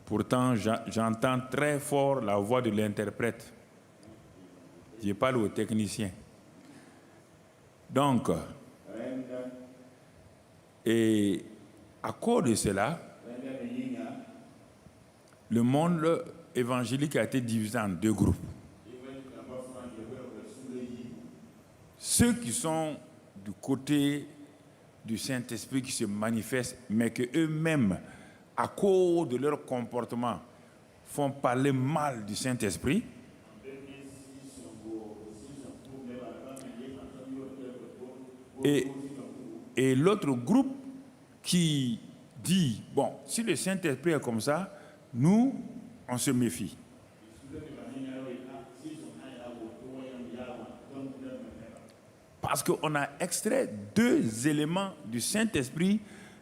Pourtant, j'entends très fort la voix de l'interprète. Je parle au technicien. Donc, et à cause de cela, le monde évangélique a été divisé en deux groupes. Ceux qui sont du côté du Saint-Esprit qui se manifestent, mais que eux-mêmes, à cause de leur comportement, font parler mal du Saint-Esprit. Et l'autre groupe qui dit, bon, si le Saint-Esprit est comme ça, nous, on se méfie. Parce qu'on a extrait deux éléments du Saint-Esprit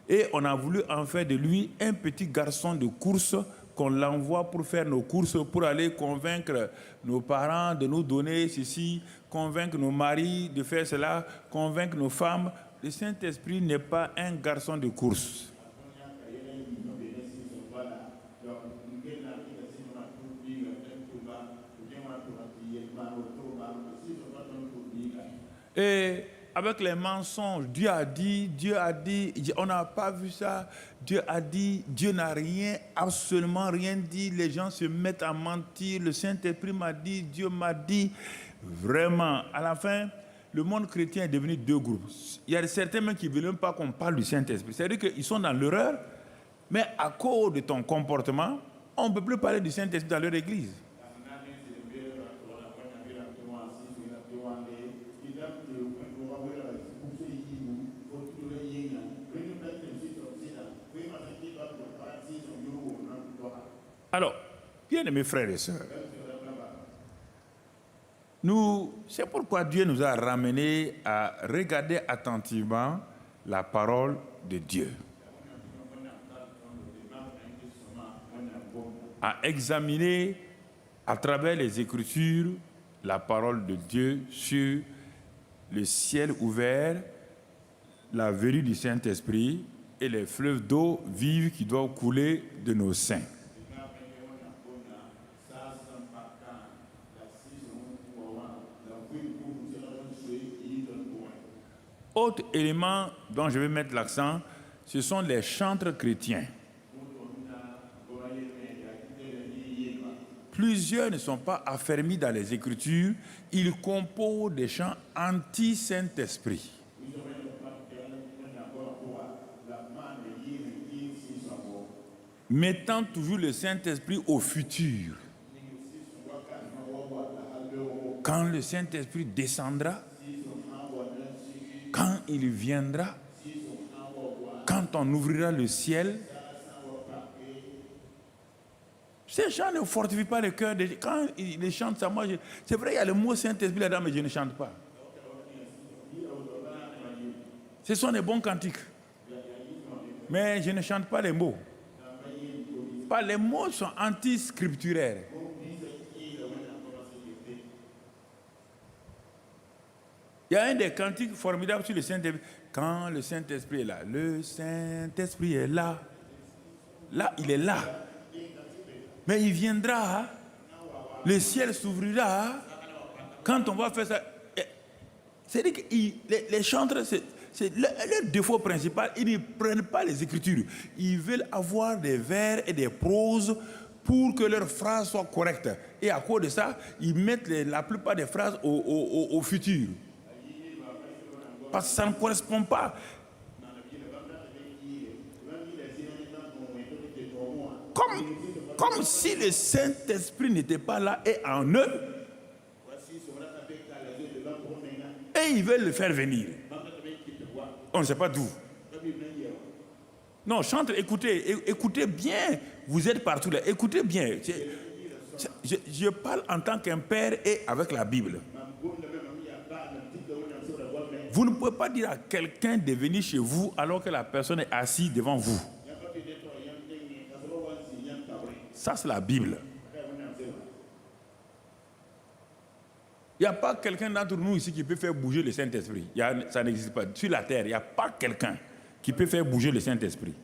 et on a voulu en faire de lui un petit garçon de course qu'on l'envoie pour faire nos courses, pour aller convaincre nos parents de nous donner ceci, convaincre nos maris de faire cela, convaincre nos femmes. Le Saint-Esprit n'est pas un garçon de course. Et avec les mensonges, Dieu a dit, on n'a pas vu ça, Dieu a dit, Dieu n'a rien, absolument rien dit, les gens se mettent à mentir, le Saint-Esprit m'a dit, Dieu m'a dit, vraiment, à la fin, le monde chrétien est devenu deux groupes. Il y a certains même qui ne veulent même pas qu'on parle du Saint-Esprit, c'est-à-dire qu'ils sont dans l'erreur, mais à cause de ton comportement, on ne peut plus parler du Saint-Esprit dans leur église. Alors, bien aimés frères et sœurs, c'est pourquoi Dieu nous a ramenés à regarder attentivement la parole de Dieu, à examiner à travers les Écritures la parole de Dieu sur le ciel ouvert, la venue du Saint-Esprit et les fleuves d'eau vive qui doivent couler de nos seins. Autre élément dont je vais mettre l'accent, ce sont les chantres chrétiens. Plusieurs ne sont pas affermis dans les Écritures, ils composent des chants anti-Saint-Esprit. Mettant toujours le Saint-Esprit au futur. Quand le Saint-Esprit descendra, quand il viendra, quand on ouvrira le ciel, ces chants ne fortifient pas le cœur. Quand ils chantent ça, moi, c'est vrai, il y a le mot Saint-Esprit là-dedans, mais je ne chante pas. Ce sont des bons cantiques. Mais je ne chante pas les mots. Pas les mots sont anti-scripturaires. Il y a un des cantiques formidables sur le Saint-Esprit. Quand le Saint-Esprit est là, le Saint-Esprit est là. Là, il est là. Mais il viendra, le ciel s'ouvrira. Quand on va faire ça, c'est-à-dire que les chantres, c'est leur défaut principal, ils ne prennent pas les Écritures. Ils veulent avoir des vers et des proses pour que leurs phrases soient correctes. Et à cause de ça, ils mettent la plupart des phrases au futur. Parce que ça ne correspond pas. Comme si le Saint-Esprit n'était pas là et en eux. Et ils veulent le faire venir. On ne sait pas d'où. Non, chante, écoutez bien. Vous êtes partout là. Écoutez bien. Je parle en tant qu'un père et avec la Bible. Vous ne pouvez pas dire à quelqu'un de venir chez vous alors que la personne est assise devant vous. Ça, c'est la Bible. Il n'y a pas quelqu'un d'entre nous ici qui peut faire bouger le Saint-Esprit. Ça n'existe pas. Sur la terre, il n'y a pas quelqu'un qui peut faire bouger le Saint-Esprit.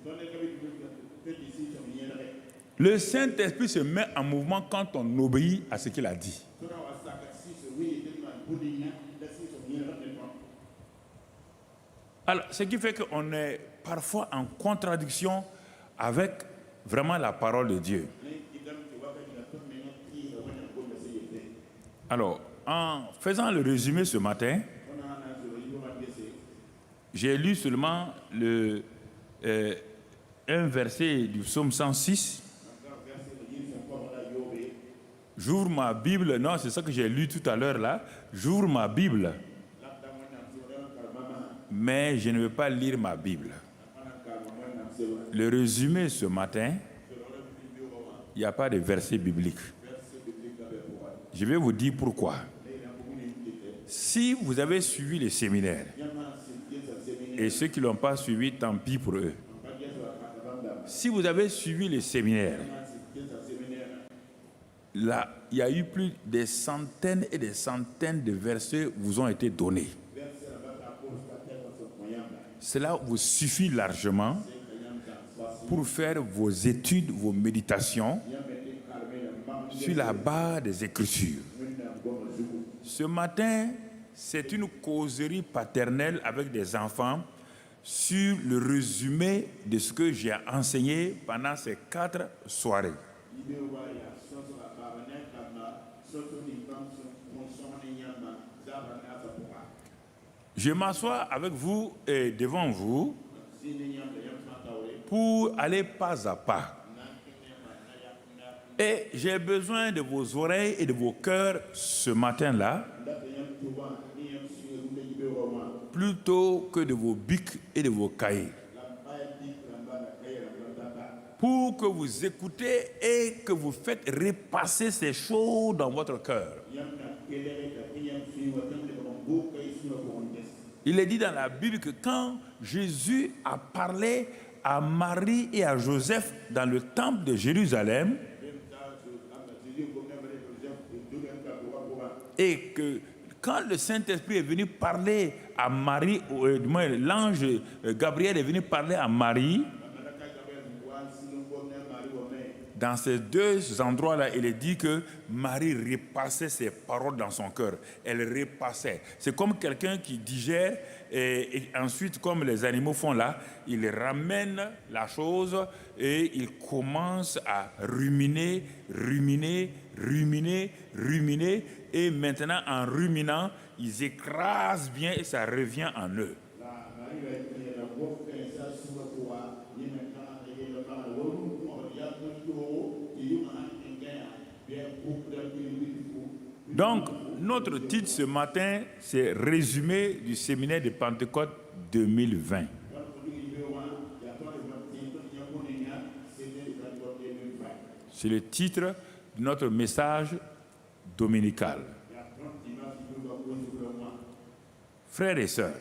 Le Saint-Esprit se met en mouvement quand on obéit à ce qu'il a dit. Alors, ce qui fait qu'on est parfois en contradiction avec vraiment la parole de Dieu. Alors, en faisant le résumé ce matin, j'ai lu seulement un verset du psaume 106. J'ouvre ma Bible, non, c'est ça que j'ai lu tout à l'heure là. J'ouvre ma Bible, mais je ne veux pas lire ma Bible. Le résumé ce matin, il n'y a pas de verset biblique. Je vais vous dire pourquoi. Si vous avez suivi les séminaires, et ceux qui ne l'ont pas suivi, tant pis pour eux. Si vous avez suivi les séminaires, là, il y a eu plus de centaines et des centaines de versets vous ont été donnés. Cela vous suffit largement pour faire vos études, vos méditations sur la base des Écritures. Ce matin, c'est une causerie paternelle avec des enfants sur le résumé de ce que j'ai enseigné pendant ces 4 soirées. Je m'assois avec vous et devant vous pour aller pas à pas. Et j'ai besoin de vos oreilles et de vos cœurs ce matin-là, plutôt que de vos bics et de vos cahiers. Pour que vous écoutez et que vous faites repasser ces choses dans votre cœur. Il est dit dans la Bible que quand Jésus a parlé à Marie et à Joseph dans le temple de Jérusalem, et que quand le Saint-Esprit est venu parler à Marie, l'ange Gabriel est venu parler à Marie, dans ces 2 endroits-là, il est dit que Marie repassait ses paroles dans son cœur. Elle repassait. C'est comme quelqu'un qui digère et ensuite, comme les animaux font là, il ramène la chose et il commence à ruminer. Et maintenant, en ruminant, ils écrasent bien et ça revient en eux. Donc, notre titre ce matin, c'est « Résumé du séminaire de Pentecôte 2020 ». C'est le titre de notre message dominical. Frères et sœurs,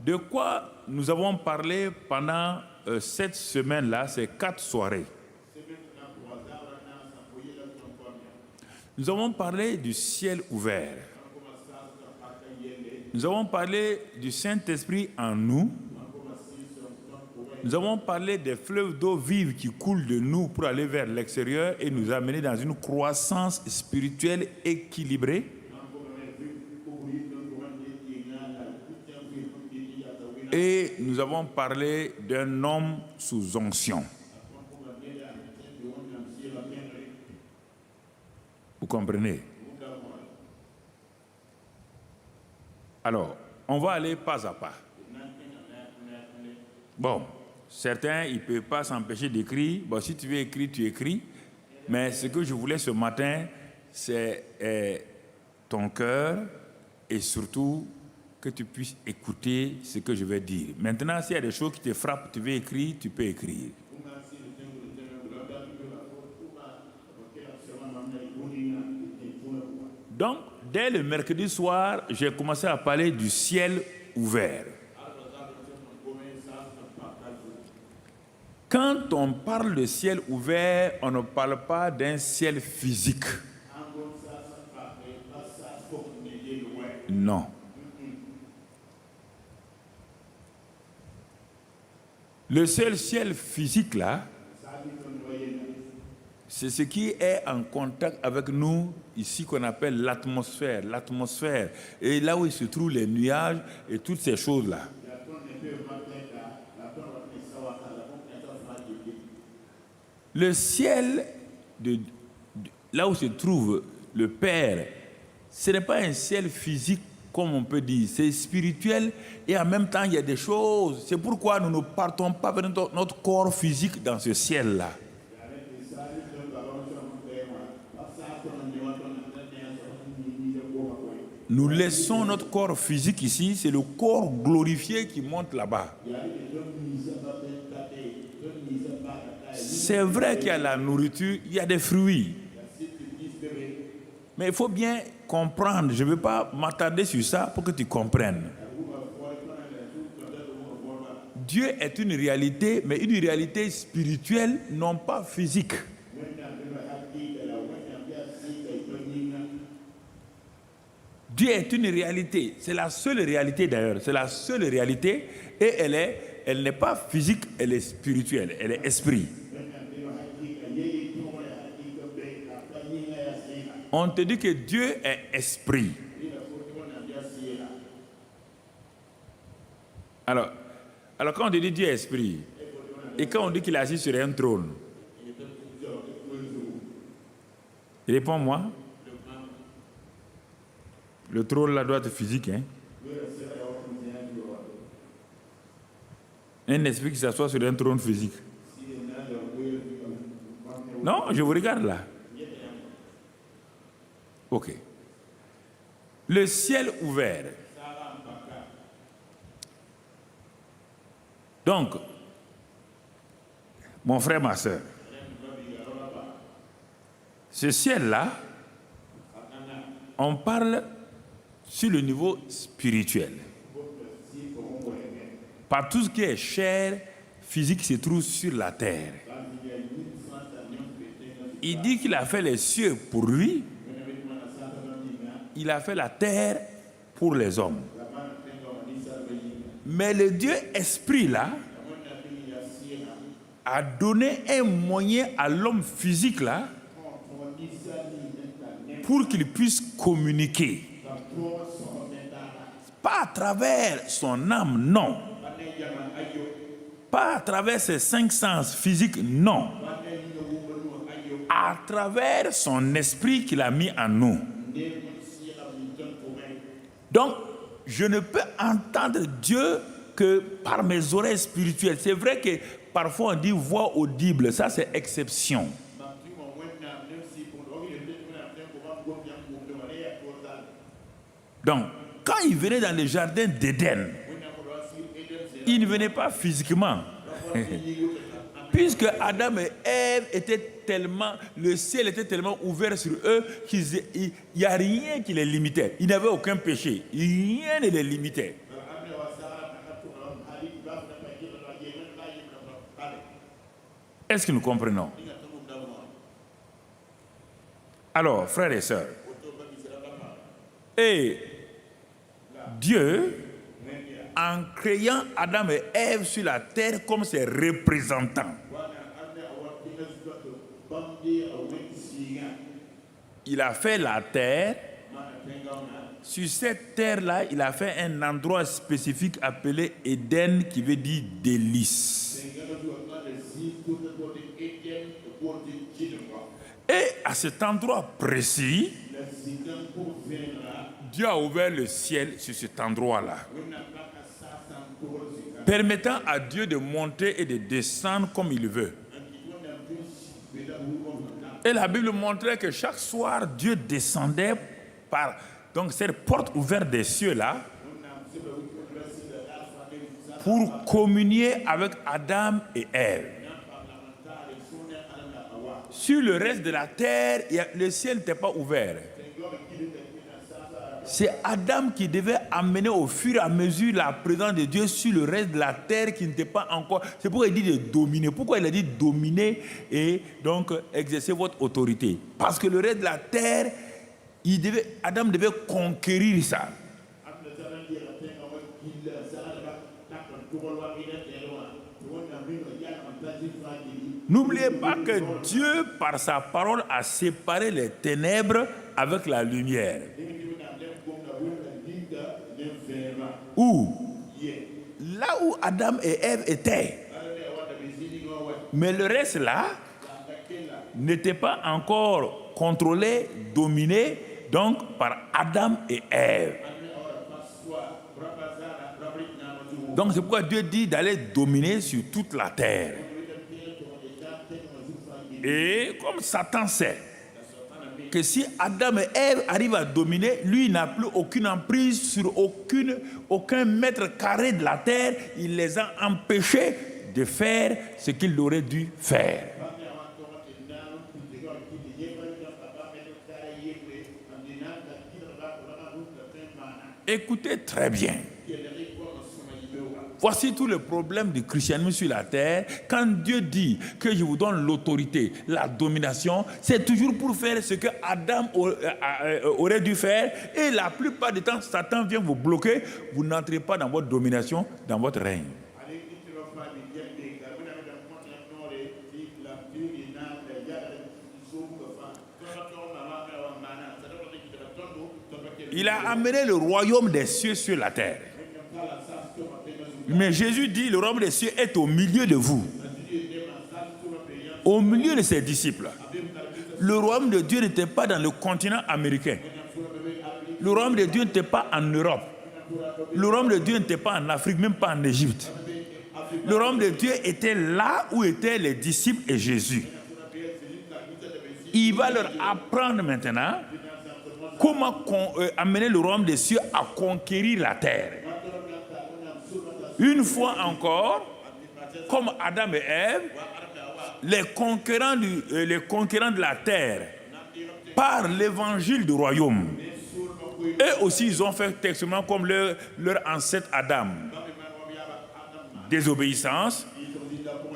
de quoi nous avons parlé pendant cette semaine-là, ces 4 soirées? Nous avons parlé du ciel ouvert. Nous avons parlé du Saint-Esprit en nous. Nous avons parlé des fleuves d'eau vive qui coulent de nous pour aller vers l'extérieur et nous amener dans une croissance spirituelle équilibrée. Et nous avons parlé d'un homme sous onction. Vous comprenez? Alors, on va aller pas à pas. Bon, certains, ils ne peuvent pas s'empêcher d'écrire. Bon, si tu veux écrire, tu écris. Mais ce que je voulais ce matin, c'est ton cœur et surtout que tu puisses écouter ce que je vais dire. Maintenant, s'il y a des choses qui te frappent, tu veux écrire, tu peux écrire. Donc, dès le mercredi soir, j'ai commencé à parler du ciel ouvert. Quand on parle de ciel ouvert, on ne parle pas d'un ciel physique. Non. Le seul ciel physique là, c'est ce qui est en contact avec nous, ici qu'on appelle l'atmosphère. L'atmosphère. Et là où il se trouvent les nuages et toutes ces choses-là. Le ciel, là où se trouve le Père, ce n'est pas un ciel physique comme on peut dire. C'est spirituel et en même temps il y a des choses. C'est pourquoi nous ne partons pas vers notre corps physique dans ce ciel-là. Nous laissons notre corps physique ici, c'est le corps glorifié qui monte là-bas. C'est vrai qu'il y a la nourriture, il y a des fruits. Mais il faut bien comprendre, je ne veux pas m'attarder sur ça pour que tu comprennes. Dieu est une réalité, mais une réalité spirituelle, non pas physique. Dieu est une réalité, c'est la seule réalité d'ailleurs, c'est la seule réalité et elle n'est pas physique, elle est spirituelle, elle est esprit. On te dit que Dieu est esprit. Alors quand on te dit Dieu est esprit, et quand on dit qu'il est assis sur un trône, réponds-moi. Le trône là doit être physique, hein? Un esprit qui s'assoit sur un trône physique. Non, je vous regarde là. Ok. Le ciel ouvert. Donc, mon frère, ma soeur, ce ciel-là, on parle sur le niveau spirituel. Par tout ce qui est chair, physique se trouve sur la terre. Il dit qu'il a fait les cieux pour lui. Il a fait la terre pour les hommes. Mais le Dieu esprit là a donné un moyen à l'homme physique là pour qu'il puisse communiquer. Pas à travers son âme, non. Pas à travers ses 5 sens physiques, non. À travers son esprit qu'il a mis en nous. Donc, je ne peux entendre Dieu que par mes oreilles spirituelles. C'est vrai que parfois on dit voix audible, ça c'est exception. Donc, quand il venait dans le jardin d'Éden, il ne venait pas physiquement. Puisque Adam et Ève étaient tellement, le ciel était tellement ouvert sur eux qu'il n'y a rien qui les limitait. Ils n'avaient aucun péché. Rien ne les limitait. Est-ce que nous comprenons? Alors, frères et sœurs, et Dieu, en créant Adam et Ève sur la terre comme ses représentants, il a fait la terre. Sur cette terre-là, il a fait un endroit spécifique appelé Éden, qui veut dire délice. Et à cet endroit précis, Dieu a ouvert le ciel sur cet endroit-là, permettant à Dieu de monter et de descendre comme il veut. Et la Bible montrait que chaque soir, Dieu descendait par donc cette porte ouverte des cieux-là pour communier avec Adam et Ève. Sur le reste de la terre, le ciel n'était pas ouvert. C'est Adam qui devait amener au fur et à mesure la présence de Dieu sur le reste de la terre qui n'était pas encore. C'est pourquoi il dit de dominer. Pourquoi il a dit dominer et donc exercer votre autorité? Parce que le reste de la terre, Adam devait conquérir ça. N'oubliez pas que Dieu, par sa parole, a séparé les ténèbres avec la lumière. Où? Là où Adam et Ève étaient. Mais le reste là n'était pas encore contrôlé, dominé, donc par Adam et Ève. Donc c'est pourquoi Dieu dit d'aller dominer sur toute la terre. Et comme Satan sait que si Adam et Ève arrivent à dominer, lui il n'a plus aucune emprise sur aucun mètre carré de la terre, il les a empêchés de faire ce qu'il aurait dû faire. Écoutez très bien. Voici tout le problème du christianisme sur la terre. Quand Dieu dit que je vous donne l'autorité, la domination, c'est toujours pour faire ce que Adam aurait dû faire. Et la plupart du temps, Satan vient vous bloquer. Vous n'entrez pas dans votre domination, dans votre règne. Il a amené le royaume des cieux sur la terre. Mais Jésus dit, le royaume des cieux est au milieu de vous. Au milieu de ses disciples. Le royaume de Dieu n'était pas dans le continent américain. Le royaume de Dieu n'était pas en Europe. Le royaume de Dieu n'était pas en Afrique, même pas en Égypte. Le royaume de Dieu était là où étaient les disciples et Jésus. Il va leur apprendre maintenant comment amener le royaume des cieux à conquérir la terre. Une fois encore, comme Adam et Ève, les conquérants de la terre, par l'évangile du royaume, eux aussi ils ont fait exactement comme leur ancêtre Adam. Désobéissance,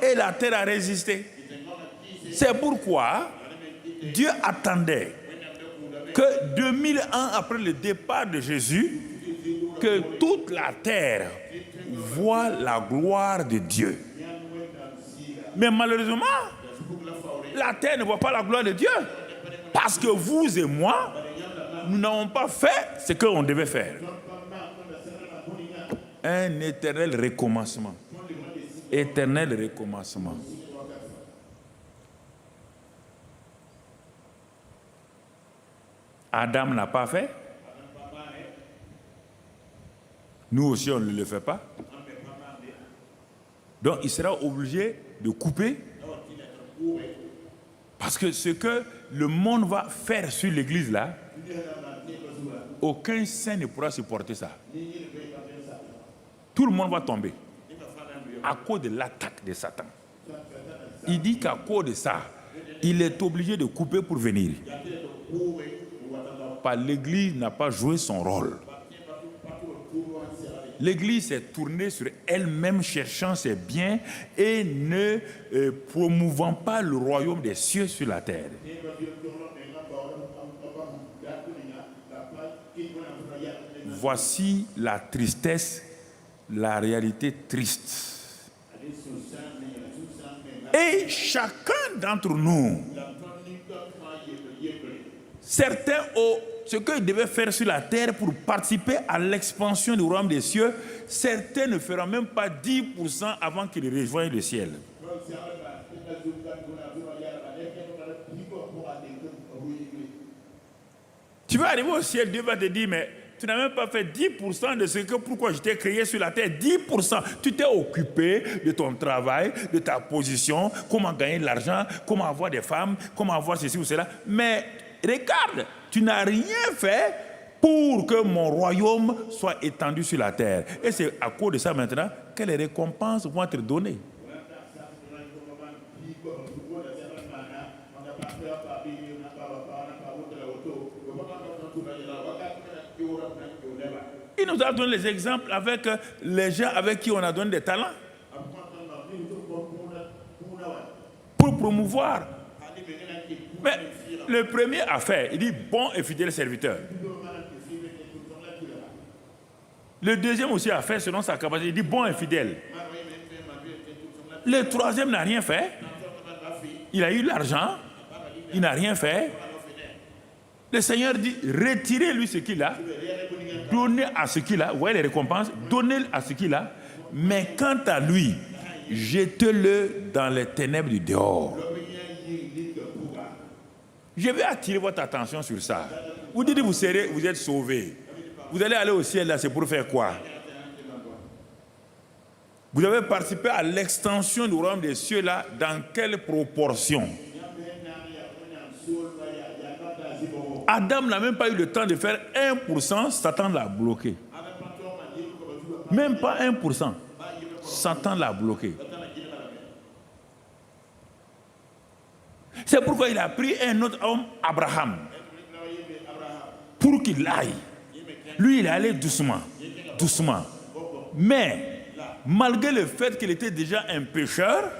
et la terre a résisté. C'est pourquoi Dieu attendait que 2000 ans après le départ de Jésus, que toute la terre voit la gloire de Dieu. Mais malheureusement, la terre ne voit pas la gloire de Dieu. Parce que vous et moi, nous n'avons pas fait ce qu'on devait faire. Un éternel recommencement. Éternel recommencement. Adam n'a pas fait. Nous aussi, on ne le fait pas. Donc, il sera obligé de couper. Parce que ce que le monde va faire sur l'église là, aucun saint ne pourra supporter ça. Tout le monde va tomber à cause de l'attaque de Satan. Il dit qu'à cause de ça, il est obligé de couper pour venir. L'église n'a pas joué son rôle. L'église s'est tournée sur elle-même, cherchant ses biens et ne promouvant pas le royaume des cieux sur la terre. Voici la tristesse, la réalité triste. Et chacun d'entre nous, certains ont ce qu'ils devaient faire sur la terre pour participer à l'expansion du royaume des cieux, certains ne feront même pas 10% avant qu'ils rejoignent le ciel. Tu vas arriver au ciel, Dieu va te dire, mais tu n'as même pas fait 10% de ce que pourquoi je t'ai créé sur la terre. 10%. Tu t'es occupé de ton travail, de ta position, comment gagner de l'argent, comment avoir des femmes, comment avoir ceci ou cela. Mais regarde, tu n'as rien fait pour que mon royaume soit étendu sur la terre. Et c'est à cause de ça maintenant que les récompenses vont être données. Il nous a donné les exemples avec les gens avec qui on a donné des talents. Pour promouvoir. Mais le premier a fait, il dit bon et fidèle serviteur. Le deuxième aussi a fait selon sa capacité. Il dit bon et fidèle. Le troisième n'a rien fait. Il a eu l'argent. Il n'a rien fait. Le Seigneur dit, retirez-lui ce qu'il a. Donnez à ce qu'il a. Vous voyez les récompenses. Donnez à ce qu'il a. Mais quant à lui, jetez-le dans les ténèbres du dehors. Je vais attirer votre attention sur ça. Vous dites, vous êtes sauvés. Vous allez aller au ciel là, c'est pour faire quoi? Vous avez participé à l'extension du royaume des cieux là, dans quelle proportion? Adam n'a même pas eu le temps de faire 1%, Satan l'a bloqué. Même pas 1%. Satan l'a bloqué. C'est pourquoi il a pris un autre homme, Abraham, pour qu'il aille. Lui, il est allé doucement, doucement. Mais, malgré le fait qu'il était déjà un pécheur,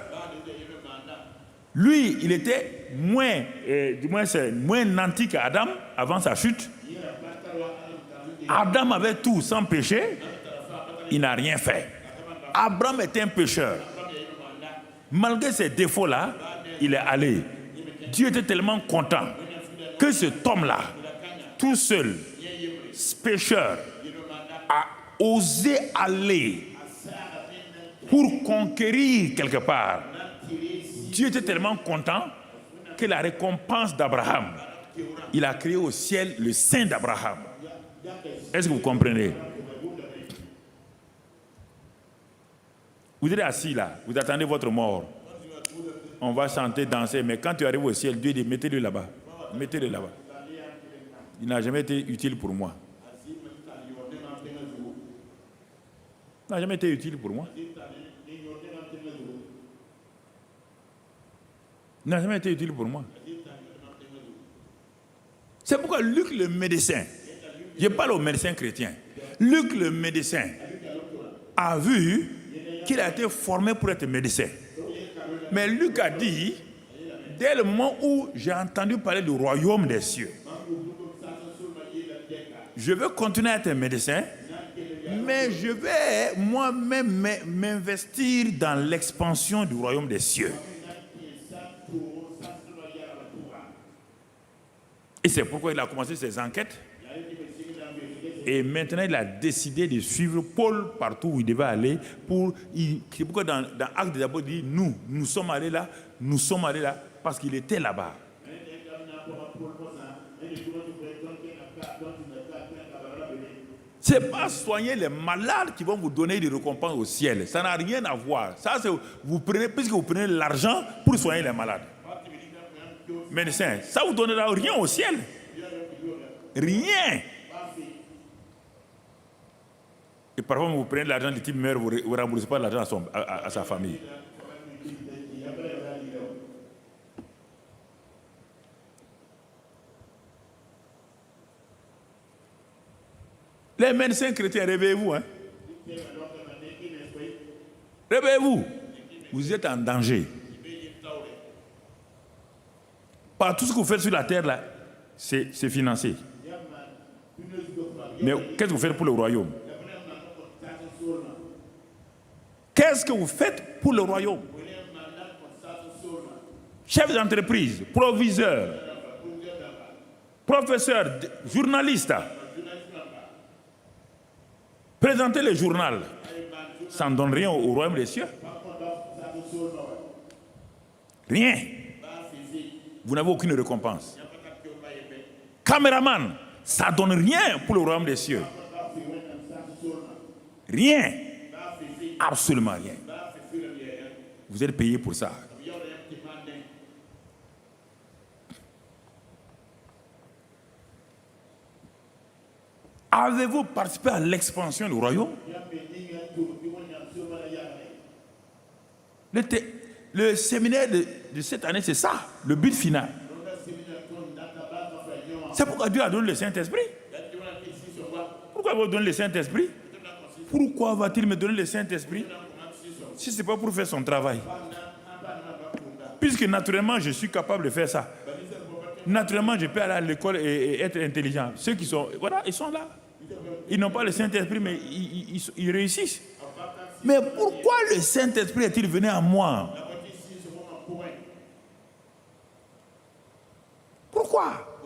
lui, il était moins nanti qu'Adam avant sa chute. Adam avait tout sans péché. Il n'a rien fait. Abraham était un pécheur. Malgré ces défauts-là, il est allé. Dieu était tellement content que cet homme-là, tout seul, pécheur, a osé aller pour conquérir quelque part. Dieu était tellement content que la récompense d'Abraham, il a créé au ciel le sein d'Abraham. Est-ce que vous comprenez? Vous êtes assis là, vous attendez votre mort. On va chanter, danser, mais quand tu arrives au ciel, Dieu dit mettez-le là-bas. Mettez-le là-bas. Il n'a jamais été utile pour moi. Il n'a jamais été utile pour moi. Il n'a jamais été utile pour moi. C'est pourquoi Luc le médecin, je parle aux médecins chrétiens, Luc le médecin a vu qu'il a été formé pour être médecin. Mais Luc a dit, dès le moment où j'ai entendu parler du royaume des cieux, je veux continuer à être médecin, mais je vais moi-même m'investir dans l'expansion du royaume des cieux. Et c'est pourquoi il a commencé ses enquêtes. Et maintenant, il a décidé de suivre Paul partout où il devait aller. C'est pourquoi dans Actes des Apôtres, il dit, nous sommes allés là, parce qu'il était là-bas. Ce n'est pas soigner les malades qui vont vous donner des récompenses au ciel. Ça n'a rien à voir. Ça, c'est puisque vous prenez l'argent pour soigner les malades. Médecin, ça ne vous donnera rien au ciel. Rien. Et parfois, vous prenez l'argent du type meurt, vous ne remboursez pas l'argent à sa famille. Les médecins chrétiens, réveillez-vous. Hein? Réveillez-vous. Vous êtes en danger. Par tout ce que vous faites sur la terre, là, c'est financé. Mais qu'est-ce que vous faites pour le royaume? Qu'est-ce que vous faites pour le royaume? Chef d'entreprise, proviseur, professeur, journaliste. Présentez le journal. Ça ne donne rien au royaume des cieux. Rien. Vous n'avez aucune récompense. Caméraman, ça ne donne rien pour le royaume des cieux. Rien. Absolument rien. Vous êtes payé pour ça. Avez-vous participé à l'expansion du royaume? Le séminaire de cette année, c'est ça, le but final. C'est pourquoi Dieu a donné le Saint-Esprit. Pourquoi il va donner le Saint-Esprit? Pourquoi va-t-il me donner le Saint-Esprit si ce n'est pas pour faire son travail? Puisque naturellement, je suis capable de faire ça. Naturellement, je peux aller à l'école et être intelligent. Ceux qui sont... Voilà, ils sont là. Ils n'ont pas le Saint-Esprit, mais ils réussissent. Mais pourquoi le Saint-Esprit est-il venu à moi? Pourquoi?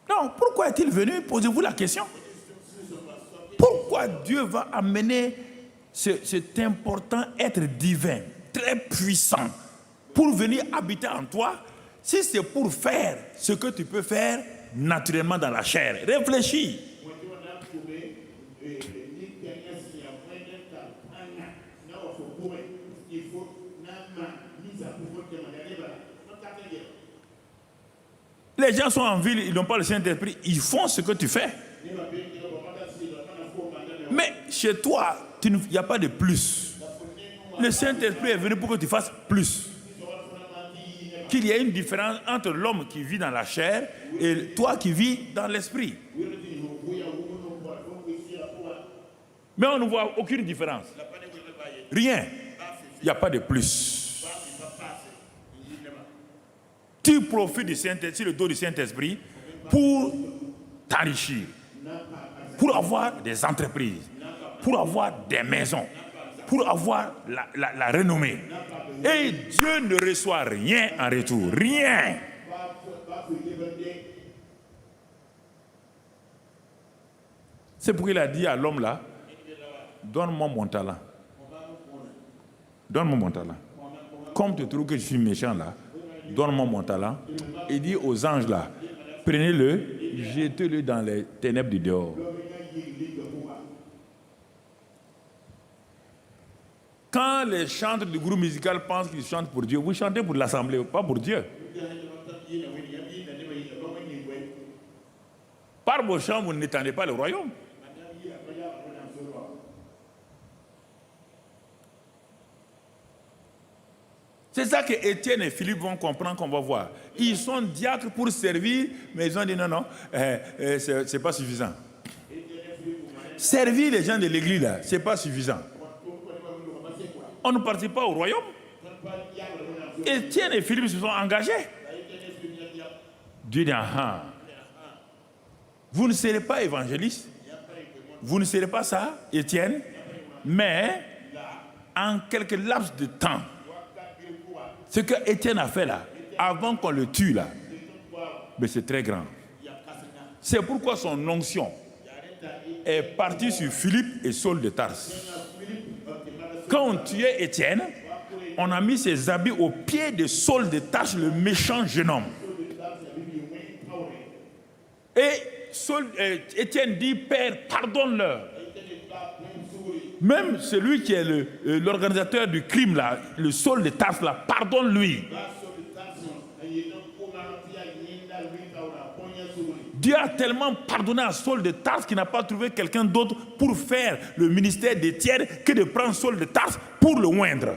Non, pourquoi est-il venu? Posez-vous la question. Pourquoi Dieu va amener cet important être divin, très puissant, pour venir habiter en toi, si c'est pour faire ce que tu peux faire naturellement dans la chair? Réfléchis. Les gens sont en ville, ils n'ont pas le Saint-Esprit, ils font ce que tu fais. Mais chez toi, il n'y a pas de plus. Le Saint-Esprit est venu pour que tu fasses plus. Qu'il y ait une différence entre l'homme qui vit dans la chair et toi qui vis dans l'esprit. Mais on ne voit aucune différence. Rien. Il n'y a pas de plus. Tu profites du Saint-Esprit, le dos du Saint-Esprit, pour t'enrichir, pour avoir des entreprises, pour avoir des maisons, pour avoir la renommée. Et Dieu ne reçoit rien en retour. Rien. C'est pourquoi il a dit à l'homme là, donne-moi mon talent. Donne-moi mon talent. Comme tu trouves que je suis méchant là, donne-moi mon talent. Et dit aux anges là, prenez-le, jetez-le dans les ténèbres du dehors. Quand les chanteurs du groupe musical pensent qu'ils chantent pour Dieu, vous chantez pour l'assemblée, pas pour Dieu. Par vos chants, vous n'étendez pas le royaume. C'est ça que Étienne et Philippe vont comprendre, qu'on va voir. Ils sont diacres pour servir, mais ils ont dit non, c'est pas suffisant. Servir les gens de l'église, là, c'est pas suffisant. On ne participe pas au royaume. Étienne et Philippe se sont engagés. Dieu dit, vous ne serez pas évangéliste, vous ne serez pas ça, Étienne, mais en quelques laps de temps, ce que Étienne a fait là, avant qu'on le tue là, mais c'est très grand. C'est pourquoi son onction est partie sur Philippe et Saul de Tarse. Quand on tuait Étienne, on a mis ses habits aux pieds de Saul de Tarse, le méchant jeune homme. Et Étienne dit, Père, pardonne-leur. Même celui qui est l'organisateur du crime, là, le Saul de Tarse, là, pardonne-lui. Dieu a tellement pardonné à Saul de Tarse qu'il n'a pas trouvé quelqu'un d'autre pour faire le ministère d'Étienne que de prendre Saul de Tarse pour le oindre.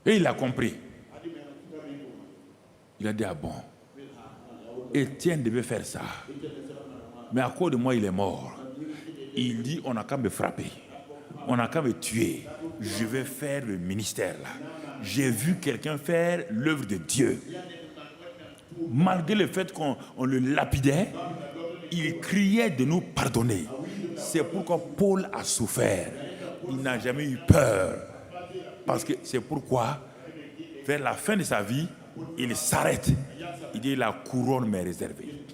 Et il a compris. Il a dit, ah bon, Étienne devait faire ça. Mais à cause de moi, il est mort. Il dit, on n'a qu'à me frapper. On n'a qu'à me tuer. Je vais faire le ministère là. J'ai vu quelqu'un faire l'œuvre de Dieu. Malgré le fait qu'on le lapidait, il criait de nous pardonner. C'est pourquoi Paul a souffert. Il n'a jamais eu peur. Parce que c'est pourquoi, vers la fin de sa vie, il s'arrête. Il dit, la couronne m'est réservée.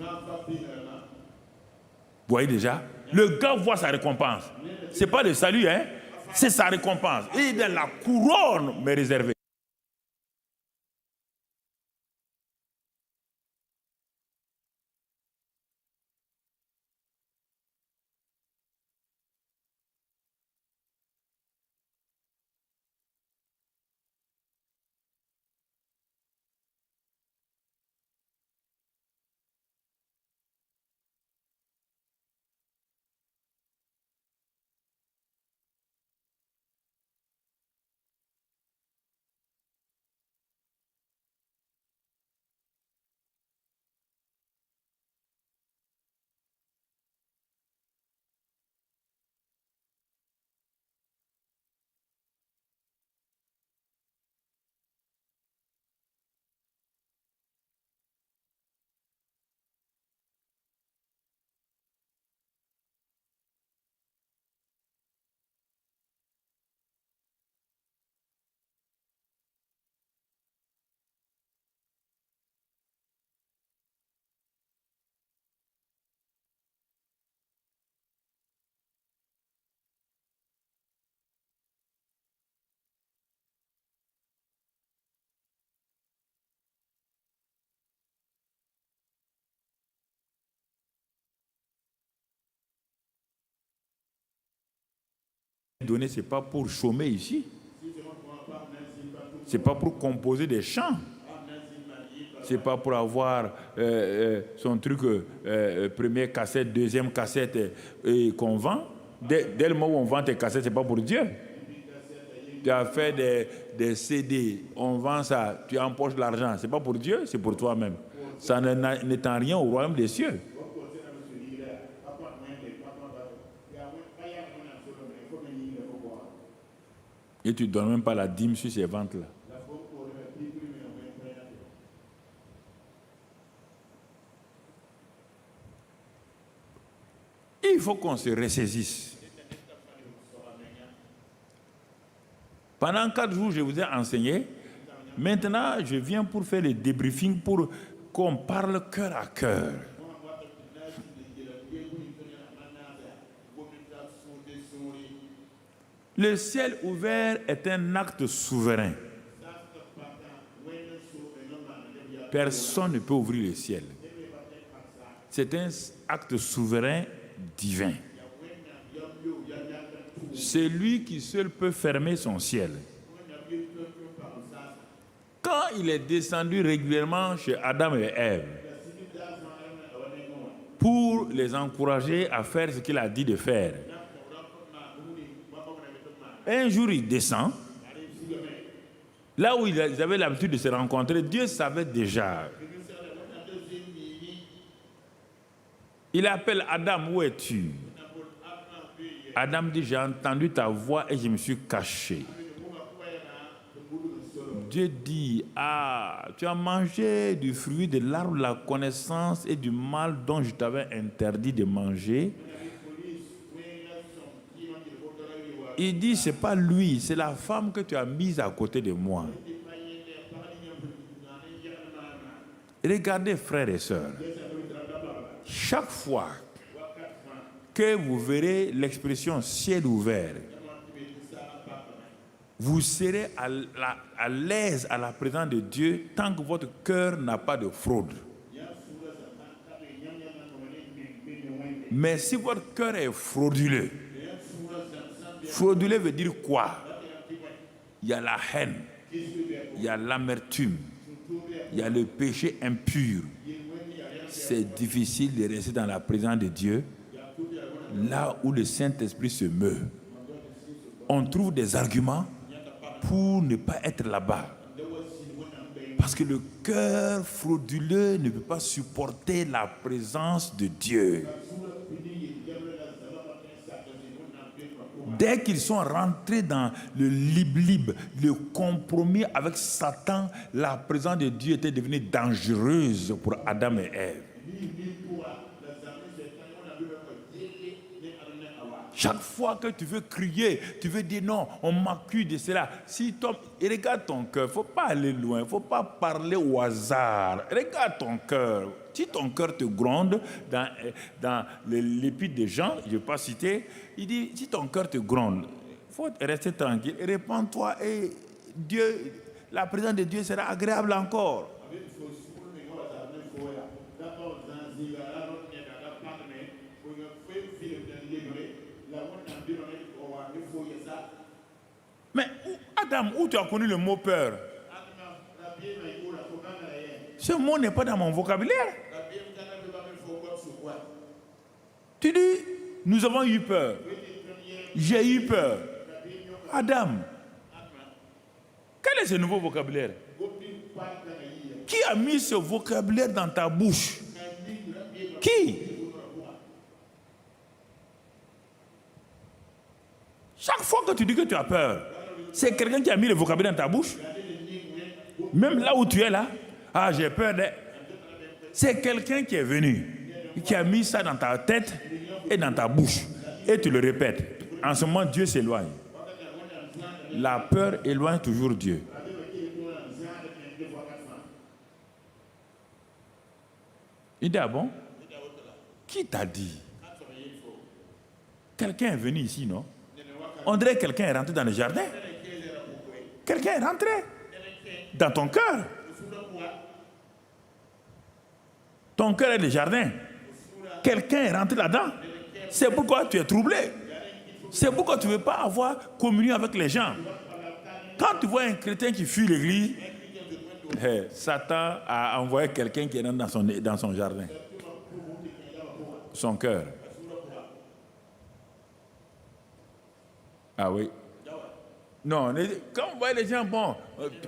Vous voyez déjà, le gars voit sa récompense. Ce n'est pas le salut, hein? C'est sa récompense. Et il dit, la couronne m'est réservée. donné, ce n'est pas pour chômer ici. Ce n'est pas pour composer des chants. Ce n'est pas pour avoir son truc, première cassette, deuxième cassette qu'on vend. Dès le moment où on vend tes cassettes, ce n'est pas pour Dieu. Tu as fait des CD, on vend ça, tu empoches l'argent. Ce n'est pas pour Dieu, c'est pour toi-même. Ça n'étend rien au royaume des cieux. Et tu ne donnes même pas la dîme sur ces ventes-là. Il faut qu'on se ressaisisse. Pendant 4 jours, je vous ai enseigné. Maintenant, je viens pour faire le débriefing pour qu'on parle cœur à cœur. Le ciel ouvert est un acte souverain. Personne ne peut ouvrir le ciel. C'est un acte souverain divin. C'est lui qui seul peut fermer son ciel. Quand il est descendu régulièrement chez Adam et Ève pour les encourager à faire ce qu'il a dit de faire, un jour il descend, là où ils avaient l'habitude de se rencontrer, Dieu savait déjà. Il appelle Adam, où es-tu? Adam dit, j'ai entendu ta voix et je me suis caché. Dieu dit, tu as mangé du fruit de l'arbre de la connaissance et du mal dont je t'avais interdit de manger. Il dit, ce n'est pas lui, c'est la femme que tu as mise à côté de moi. Regardez, frères et sœurs, chaque fois que vous verrez l'expression ciel ouvert, vous serez à l'aise à la présence de Dieu tant que votre cœur n'a pas de fraude. Mais si votre cœur est frauduleux, frauduleux veut dire quoi? Il y a la haine, il y a l'amertume, il y a le péché impur. C'est difficile de rester dans la présence de Dieu, là où le Saint-Esprit se meut. On trouve des arguments pour ne pas être là-bas. Parce que le cœur frauduleux ne peut pas supporter la présence de Dieu. Dès qu'ils sont rentrés dans le lib-lib, le compromis avec Satan, la présence de Dieu était devenue dangereuse pour Adam et Ève. Chaque fois que tu veux crier, tu veux dire non, on m'accuse de cela. Et regarde ton cœur, il ne faut pas aller loin, il ne faut pas parler au hasard. Regarde ton cœur. Si ton cœur te gronde, dans l'épître de Jean, je ne vais pas citer, il dit, si ton cœur te gronde, il faut rester tranquille, répands-toi et Dieu, la présence de Dieu sera agréable encore. Mais Adam, où tu as connu le mot peur? Ce mot n'est pas dans mon vocabulaire. Tu dis, nous avons eu peur. J'ai eu peur. Adam, quel est ce nouveau vocabulaire? Qui a mis ce vocabulaire dans ta bouche? Qui? Chaque fois que tu dis que tu as peur, c'est quelqu'un qui a mis le vocabulaire dans ta bouche. Même là où tu es là, j'ai peur de... C'est quelqu'un qui est venu, qui a mis ça dans ta tête et dans ta bouche. Et tu le répètes. En ce moment, Dieu s'éloigne. La peur éloigne toujours Dieu. Il dit, ah bon? Qui t'a dit? Quelqu'un est venu ici, non? On dirait que quelqu'un est rentré dans le jardin. Quelqu'un est rentré dans ton cœur. Ton cœur est le jardin. Quelqu'un est rentré là-dedans. C'est pourquoi tu es troublé. C'est pourquoi tu ne veux pas avoir communion avec les gens. Quand tu vois un chrétien qui fuit l'église, Satan a envoyé quelqu'un qui est dans son jardin, son cœur. Ah oui. Non, quand on voit les gens, bon,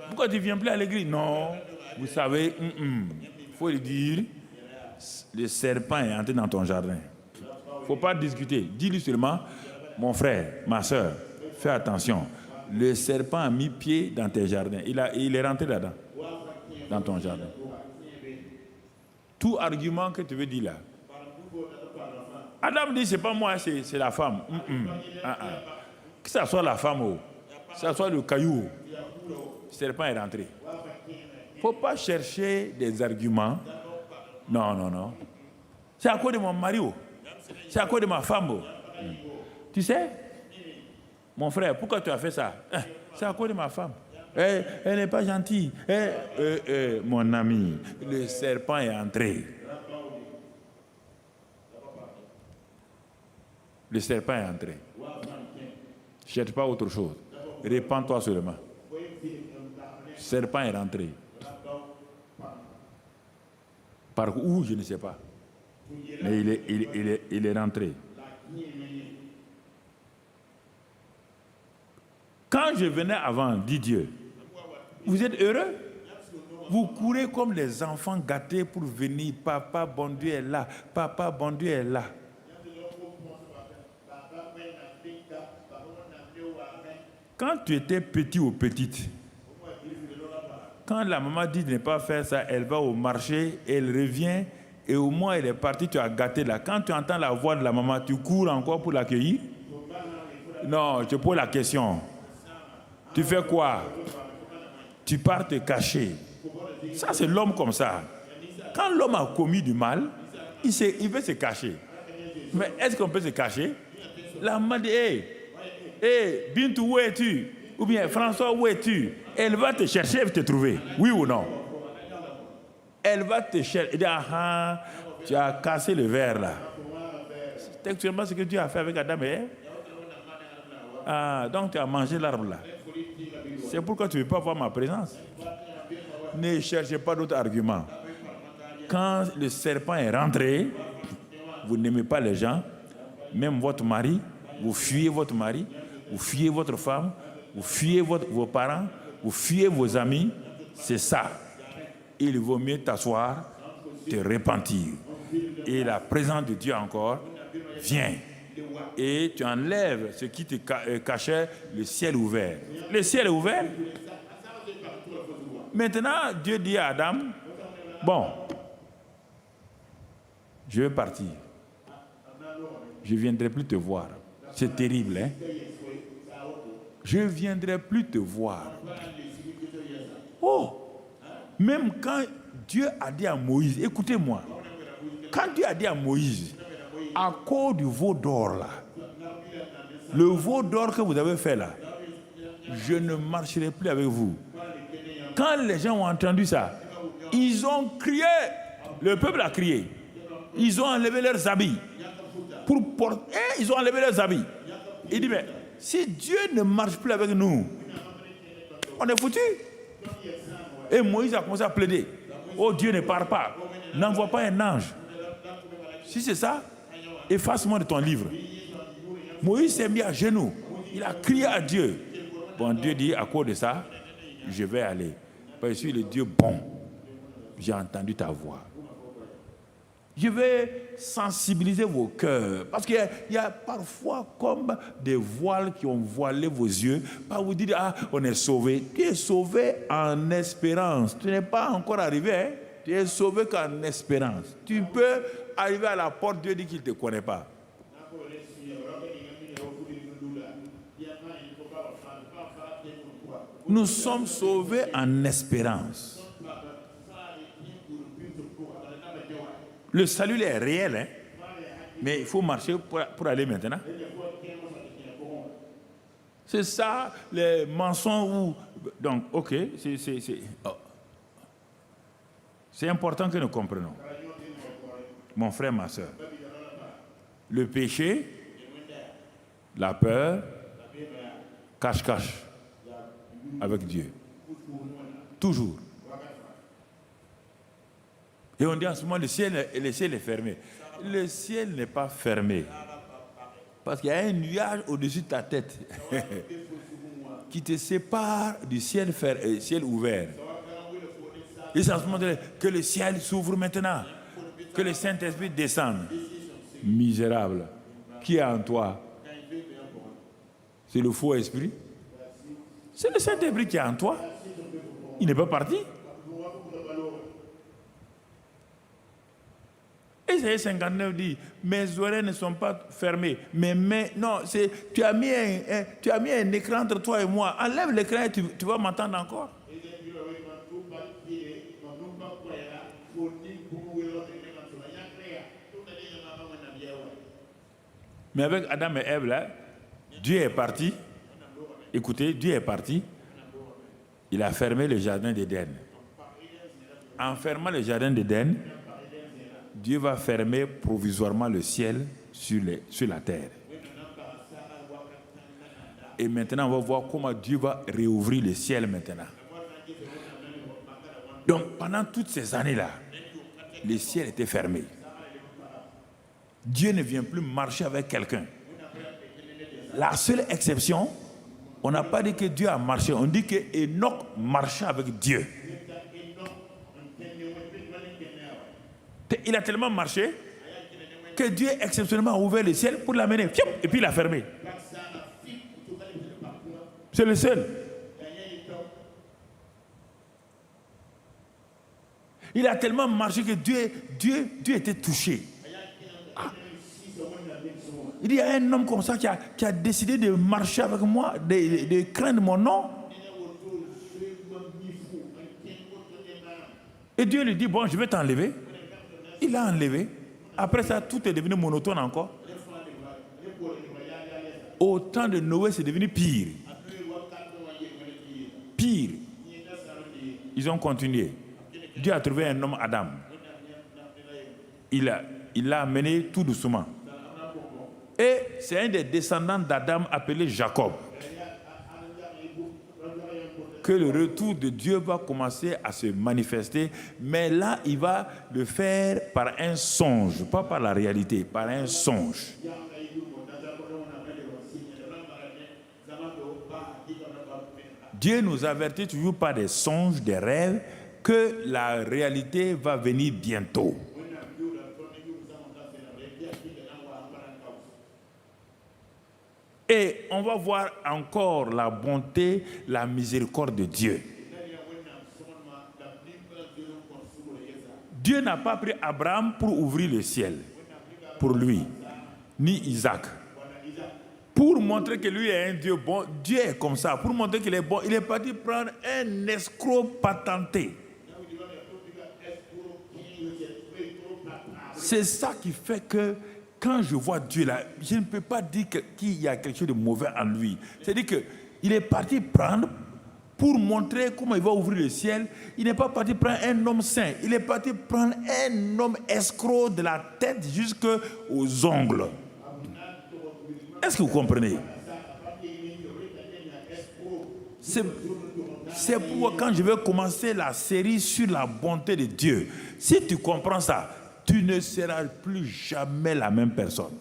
pourquoi tu ne viens plus à l'église? Non, vous savez, il faut lui dire, le serpent est entré dans ton jardin. Il ne faut pas discuter. Dis-lui seulement, mon frère, ma soeur, fais attention. Le serpent a mis pied dans tes jardins. Il est rentré là-dedans, dans ton jardin. Tout argument que tu veux dire là. Adam dit, c'est pas moi, c'est la femme. Que ce soit la femme ou que ce soit le caillou, le serpent est rentré. Il ne faut pas chercher des arguments. Non. C'est à cause de mon mari. C'est à cause de ma femme. Tu sais, mon frère, pourquoi tu as fait ça? C'est à cause de ma femme. Elle n'est pas gentille. Mon ami, le serpent est entré. Le serpent est entré. Ne cherche pas autre chose. Répands-toi seulement. Le serpent est rentré. Par où, je ne sais pas. Mais il est rentré. Quand je venais avant, dit Dieu, vous êtes heureux? Vous courez comme les enfants gâtés pour venir. Papa, bon Dieu est là. Papa, bon Dieu est là. Quand tu étais petit ou petite, quand la maman dit de ne pas faire ça, elle va au marché, elle revient, et au moins elle est partie, tu as gâté là. Quand tu entends la voix de la maman, tu cours encore pour l'accueillir? Non, je pose la question. Tu fais quoi? Tu pars te cacher. Ça, c'est l'homme comme ça. Quand l'homme a commis du mal, il veut se cacher. Mais est-ce qu'on peut se cacher? La maman dit, hey, Bintou, où es-tu? Ou bien, François, où es-tu? Elle va te chercher, elle va te trouver. Oui ou non? Elle va te chercher. Elle dit, tu as cassé le verre là. C'est actuellement ce que Dieu a fait avec Adam et Ève. Donc tu as mangé l'arbre là. C'est pourquoi tu ne veux pas voir ma présence. Ne cherchez pas d'autres arguments. Quand le serpent est rentré, vous n'aimez pas les gens, même votre mari, vous fuyez votre mari, vous fuyez votre femme, vous fuyez vos parents, vous fuyez vos amis. C'est ça. Il vaut mieux t'asseoir, te repentir. Et la présence de Dieu encore vient. Et tu enlèves ce qui te cachait, le ciel ouvert. Le ciel est ouvert. Maintenant, Dieu dit à Adam, bon, je vais partir. Je ne viendrai plus te voir. C'est terrible, hein? Je ne viendrai plus te voir. Oh! Même quand Dieu a dit à Moïse, écoutez-moi, quand Dieu a dit à Moïse, à cause du veau d'or là, le veau d'or que vous avez fait là, je ne marcherai plus avec vous. Quand les gens ont entendu ça, ils ont crié, le peuple a crié, ils ont enlevé leurs habits. Ils ont enlevé leurs habits. Il dit, mais si Dieu ne marche plus avec nous, on est foutu. Et Moïse a commencé à plaider. Oh, Dieu ne part pas. N'envoie pas un ange. Si c'est ça, efface-moi de ton livre. Moïse s'est mis à genoux. Il a crié à Dieu. Bon, Dieu dit, à cause de ça, je vais aller. Parce que je suis le Dieu bon. J'ai entendu ta voix. Je vais sensibiliser vos cœurs. Parce qu'il y a parfois comme des voiles qui ont voilé vos yeux. Pas vous dire, on est sauvé. Tu es sauvé en espérance. Tu n'es pas encore arrivé. Hein? Tu es sauvé qu'en espérance. Tu peux arriver à la porte, Dieu dit qu'il ne te connaît pas. Nous sommes sauvés en espérance. Le salut est réel, hein? Mais il faut marcher pour aller maintenant. C'est ça, les mensonges. Donc, ok, c'est important que nous comprenions. Mon frère, ma soeur, le péché La peur, cache-cache avec Dieu. Toujours. Et on dit en ce moment, le ciel est fermé. Le ciel n'est pas fermé. Parce qu'il y a un nuage au-dessus de ta tête qui te sépare du ciel ouvert. Et c'est en ce moment que le ciel s'ouvre maintenant. Que le Saint-Esprit descende. Misérable. Qui est en toi? C'est le faux esprit? C'est le Saint-Esprit qui est en toi. Il n'est pas parti. Isaïe 59 dit, mes oreilles ne sont pas fermées. Non, tu as mis un écran entre toi et moi. Enlève l'écran et tu vas m'entendre encore. Mais avec Adam et Ève, là, Dieu est parti. Écoutez, Dieu est parti. Il a fermé le jardin d'Éden. En fermant le jardin d'Éden, Dieu va fermer provisoirement le ciel sur la terre. Et maintenant, on va voir comment Dieu va réouvrir le ciel maintenant. Donc, pendant toutes ces années-là, le ciel était fermé. Dieu ne vient plus marcher avec quelqu'un. La seule exception, on n'a pas dit que Dieu a marché, on dit que Enoch marchait avec Dieu. Il a tellement marché que Dieu exceptionnellement a ouvert le ciel pour l'amener. Et puis il a fermé. C'est le seul. Il a tellement marché que Dieu était touché. Ah. Il dit, il y a un homme comme ça qui a décidé de marcher avec moi, de craindre mon nom. Et Dieu lui dit, bon, je vais t'enlever. Il l'a enlevé. Après ça, tout est devenu monotone encore. Au temps de Noé, c'est devenu pire. Pire. Ils ont continué. Dieu a trouvé un homme, Adam. Il l'a amené tout doucement. Et c'est un des descendants d'Adam appelé Jacob que le retour de Dieu va commencer à se manifester, mais là, il va le faire par un songe, pas par la réalité, par un songe. Dieu nous avertit toujours par des songes, des rêves, que la réalité va venir bientôt. Et on va voir encore la bonté, la miséricorde de Dieu. Dieu n'a pas pris Abraham pour ouvrir le ciel, pour lui, ni Isaac. Pour montrer que lui est un Dieu bon, Dieu est comme ça. Pour montrer qu'il est bon, il est parti prendre un escroc patenté. C'est ça qui fait que quand je vois Dieu là, je ne peux pas dire qu'il y a quelque chose de mauvais en lui. C'est-à-dire qu'il est parti prendre pour montrer comment il va ouvrir le ciel. Il n'est pas parti prendre un homme saint. Il est parti prendre un homme escroc de la tête jusqu'aux ongles. Est-ce que vous comprenez? C'est pourquoi quand je vais commencer la série sur la bonté de Dieu, si tu comprends ça, tu ne seras plus jamais la même personne.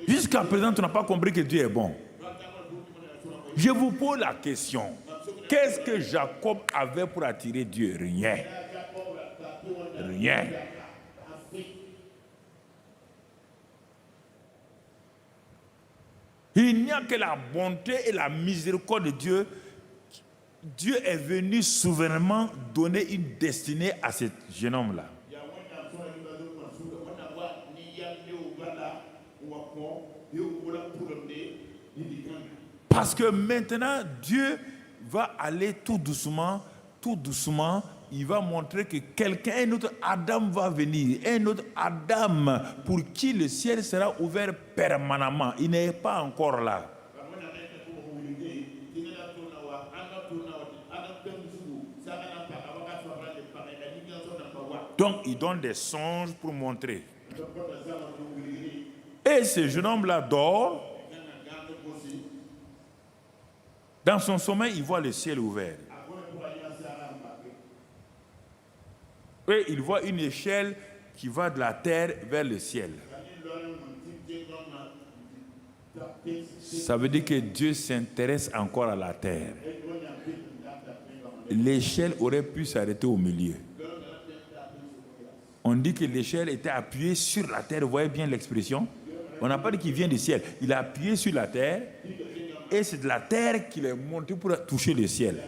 Jusqu'à présent, tu n'as pas compris que Dieu est bon. Je vous pose la question. Qu'est-ce que Jacob avait pour attirer Dieu? Rien. Rien. Il n'y a que la bonté et la miséricorde de Dieu. Dieu est venu souverainement donner une destinée à ce jeune homme-là. Parce que maintenant, Dieu va aller tout doucement, il va montrer que un autre Adam va venir, un autre Adam pour qui le ciel sera ouvert permanemment. Il n'est pas encore là. Donc, il donne des songes pour montrer. Et ce jeune homme-là dort. Dans son sommeil, il voit le ciel ouvert. Et il voit une échelle qui va de la terre vers le ciel. Ça veut dire que Dieu s'intéresse encore à la terre. L'échelle aurait pu s'arrêter au milieu. On dit que l'échelle était appuyée sur la terre. Vous voyez bien l'expression? On n'a pas dit qu'il vient du ciel. Il a appuyé sur la terre et c'est de la terre qu'il est monté pour toucher le ciel.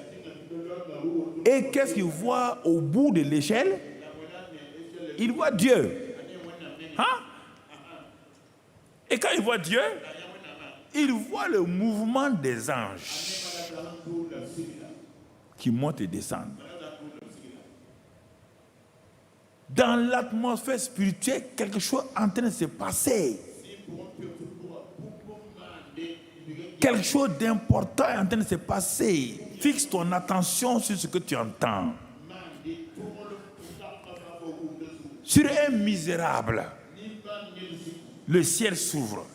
Et qu'est-ce qu'il voit au bout de l'échelle? Il voit Dieu. Hein? Et quand il voit Dieu, il voit le mouvement des anges qui montent et descendent. Dans l'atmosphère spirituelle, quelque chose est en train de se passer. Quelque chose d'important est en train de se passer. Fixe ton attention sur ce que tu entends. Sur un misérable, le ciel s'ouvre.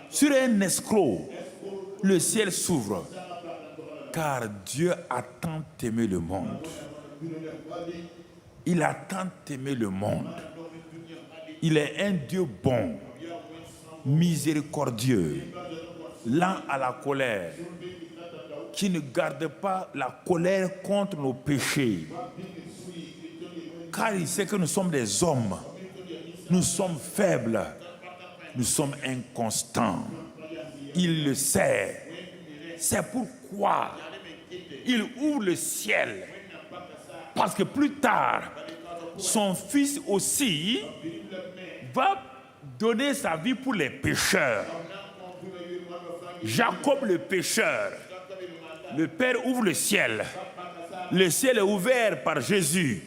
Sur un escroc, le ciel s'ouvre. Car Dieu a tant aimé le monde. Il a tant aimé le monde. Il est un Dieu bon, miséricordieux, lent à la colère, qui ne garde pas la colère contre nos péchés. Car il sait que nous sommes des hommes. Nous sommes faibles. Nous sommes inconstants. Il le sait. C'est pourquoi il ouvre le ciel. Parce que plus tard, son fils aussi va donner sa vie pour les pécheurs. Jacob le pécheur. Le Père ouvre le ciel. Le ciel est ouvert par Jésus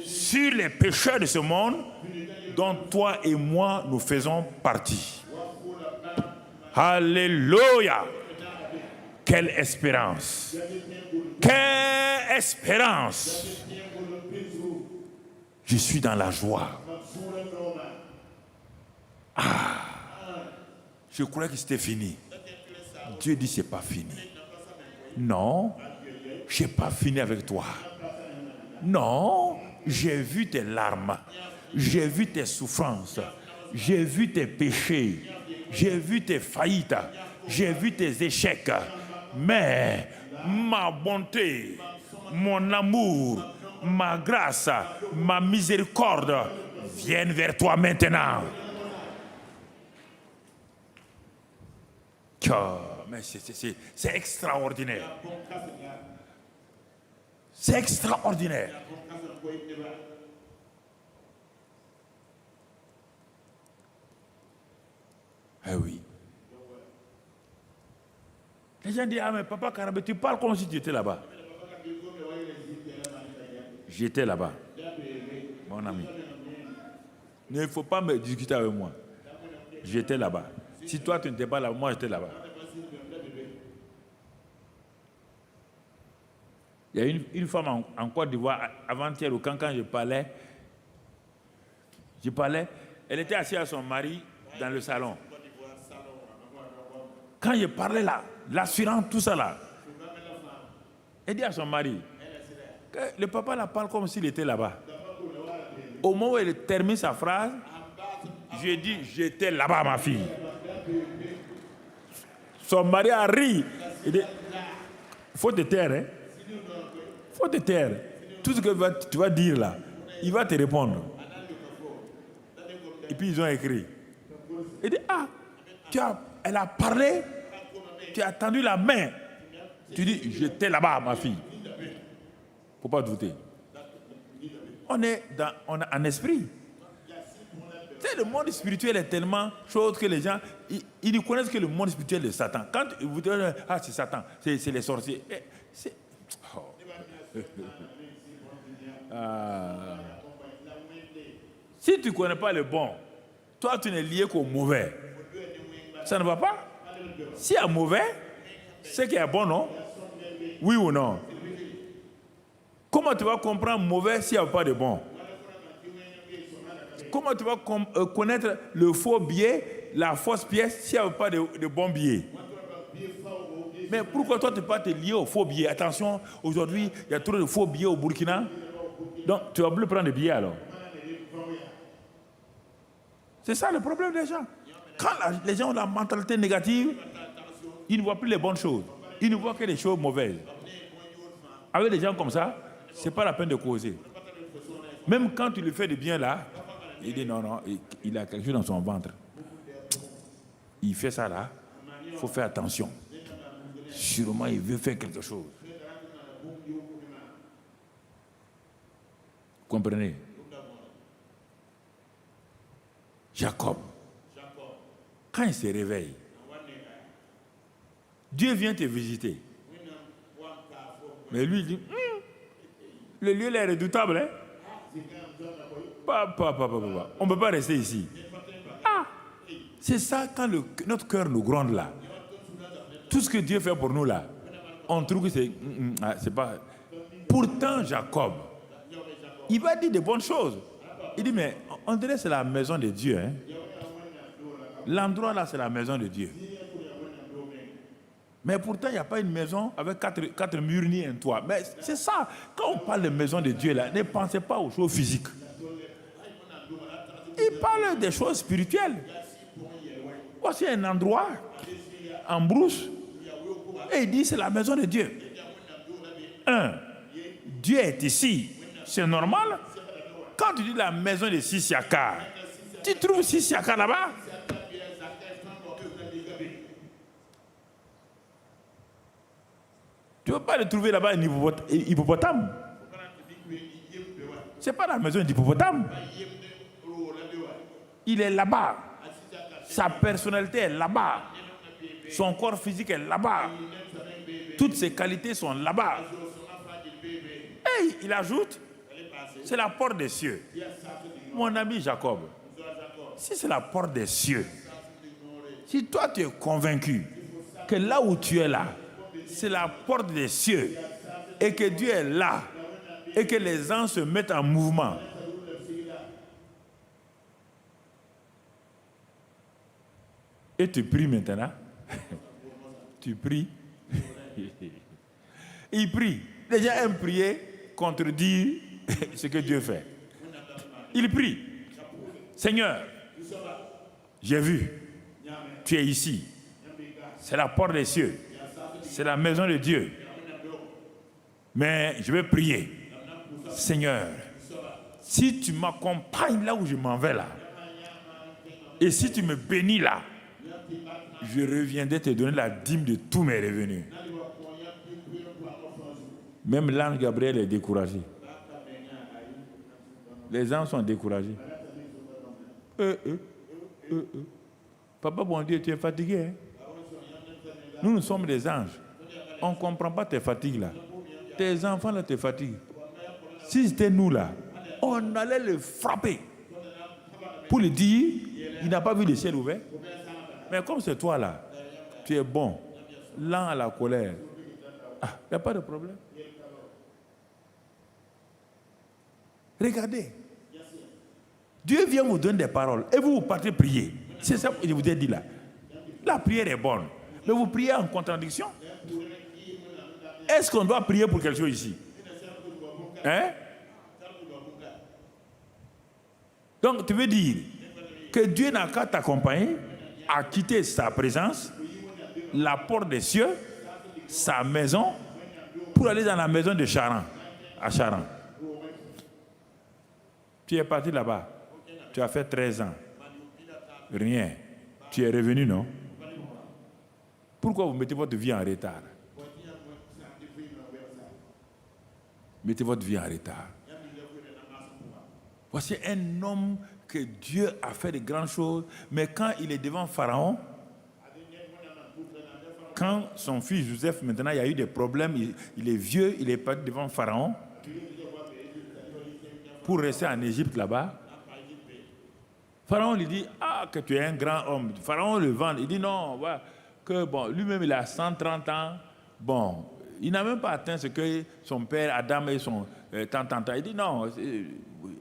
sur les pécheurs de ce monde dont toi et moi nous faisons partie. Alléluia! Quelle espérance! Quelle espérance! Je suis dans la joie. Ah! Je croyais que c'était fini. Dieu dit c'est pas fini. Non, je n'ai pas fini avec toi. Non, j'ai vu tes larmes. J'ai vu tes souffrances. J'ai vu tes péchés. J'ai vu tes faillites. J'ai vu tes échecs. Mais ma bonté, mon amour, ma grâce, ma miséricorde viennent vers toi maintenant. Mais c'est extraordinaire. C'est extraordinaire. Eh oui. Les gens disent, ah mais papa Karabé, tu parles comme si tu étais là-bas. J'étais là-bas, mon ami. Il ne faut pas me discuter avec moi. J'étais là-bas. Si toi tu n'étais pas là, moi j'étais là-bas. Il y a une femme en Côte d'Ivoire, avant-hier, quand je parlais, elle était assise à son mari dans le salon. Quand je parlais là, l'assurance, tout ça là, elle dit à son mari, que le papa la parle comme s'il était là-bas. Au moment où elle termine sa phrase, je dis, j'étais là-bas, ma fille. Son mari a ri. Il dit, faut te taire, hein. Faut te taire. Tout ce que tu vas dire là, il va te répondre. Et puis ils ont écrit. Il dit, ah, elle a parlé, tu as tendu la main. Tu dis, j'étais là-bas, ma fille. Il ne faut pas douter. On est en esprit. Tu sais, le monde spirituel est tellement chose que les gens, ils ne connaissent que le monde spirituel de Satan. Quand vous dites, ah, c'est Satan, c'est les sorciers. Si tu ne connais pas le bon, toi, tu n'es lié qu'au mauvais. Ça ne va pas? S'il y a mauvais, c'est qu'il y a bon, non? Oui ou non? Comment tu vas comprendre mauvais s'il n'y a pas de bon? comment tu vas connaître le faux billet, la fausse pièce, s'il n'y a pas de bons billets? Mais pourquoi toi, tu ne peux pas te lier au faux billet? Attention, aujourd'hui, il y a trop de faux billets au Burkina. Donc, tu vas plus prendre des billets alors. C'est ça le problème des gens. Quand les gens ont la mentalité négative, ils ne voient plus les bonnes choses. Ils ne voient que les choses mauvaises. Avec des gens comme ça, ce n'est pas la peine de causer. Même quand tu lui fais du bien là, il dit non, il a quelque chose dans son ventre. Il fait ça là, il faut faire attention. Sûrement, il veut faire quelque chose. Comprenez? Jacob, quand il se réveille, Dieu vient te visiter. Mais lui, il dit, le lieu là est redoutable. Hein? On ne peut pas rester ici. Ah, c'est ça quand notre cœur nous gronde là. Tout ce que Dieu fait pour nous là, on trouve que c'est pas... Pourtant, Jacob, il va dire de bonnes choses. Il dit, mais on dirait que c'est la maison de Dieu. Hein? L'endroit là, c'est la maison de Dieu. Mais pourtant, il n'y a pas une maison avec quatre murs ni un toit. Mais c'est ça. Quand on parle de maison de Dieu, là, ne pensez pas aux choses physiques. Il parle des choses spirituelles. Voici un endroit en brousse. Et il dit, c'est la maison de Dieu. Dieu est ici. C'est normal. Quand tu dis la maison de Sissiaka, tu trouves Sissiaka là-bas? Tu ne peux pas le trouver là-bas un hippopotame. Ce n'est pas la maison d'hippopotame. Il est là-bas. Sa personnalité est là-bas. Son corps physique est là-bas. Toutes ses qualités sont là-bas. Et il ajoute, c'est la porte des cieux. Mon ami Jacob, si c'est la porte des cieux, si toi tu es convaincu que là où tu es là, c'est la porte des cieux, et que Dieu est là, et que les anges se mettent en mouvement, et tu pries maintenant, tu pries, il prie. Les gens aiment prier, contredire ce que Dieu fait. Il prie. Seigneur, j'ai vu, tu es ici. C'est la porte des cieux. C'est la maison de Dieu. Mais je vais prier. Seigneur, si tu m'accompagnes là où je m'en vais là, et si tu me bénis là, je reviendrai te donner la dîme de tous mes revenus. Même l'ange Gabriel est découragé. Les anges sont découragés. Papa, bon Dieu, tu es fatigué. Hein? Nous sommes des anges. On ne comprend pas tes fatigues là. Tes enfants là te fatiguent. Si c'était nous là, on allait le frapper. Pour lui dire, il n'a pas vu le ciel ouvert. Mais comme c'est toi là, tu es bon, lent à la colère. Il n'y a pas de problème. Regardez. Dieu vient vous donner des paroles et vous partez prier. C'est ça que je vous ai dit là. La prière est bonne. Mais vous priez en contradiction. Est-ce qu'on doit prier pour quelque chose ici? Hein? Donc tu veux dire que Dieu n'a qu'à t'accompagner à quitter sa présence, la porte des cieux, sa maison, pour aller dans la maison de Charan, à Charan. Tu es parti là-bas. Tu as fait 13 ans. Rien. Tu es revenu, non? Pourquoi vous mettez votre vie en retard? Mettez votre vie en retard. Voici un homme que Dieu a fait de grandes choses, mais quand il est devant Pharaon, quand son fils Joseph, maintenant, il y a eu des problèmes, il est vieux, il est parti devant Pharaon pour rester en Égypte là-bas. Pharaon lui dit, que tu es un grand homme. Pharaon le vend, il dit non, voilà, que bon, lui-même il a 130 ans, bon, il n'a même pas atteint ce que son père Adam et son tant. Il dit non,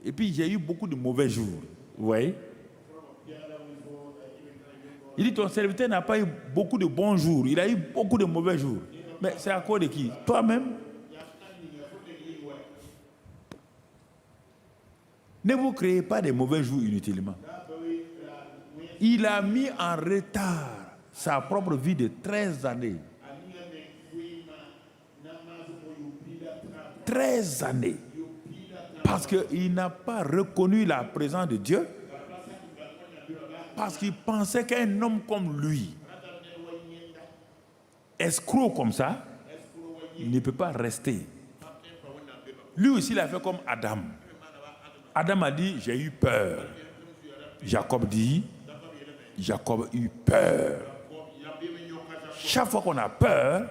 et puis j'ai eu beaucoup de mauvais jours. Vous voyez? Il dit, ton serviteur n'a pas eu beaucoup de bons jours, il a eu beaucoup de mauvais jours. Mais c'est à cause de qui? Toi-même. Ne vous créez pas des mauvais jours inutilement. Il a mis en retard sa propre vie de 13 années. 13 années. Parce qu'il n'a pas reconnu la présence de Dieu. Parce qu'il pensait qu'un homme comme lui, escroc comme ça, il ne peut pas rester. Lui aussi, il a fait comme Adam. Adam a dit, j'ai eu peur. Jacob dit, Jacob a eu peur. Chaque fois qu'on a peur,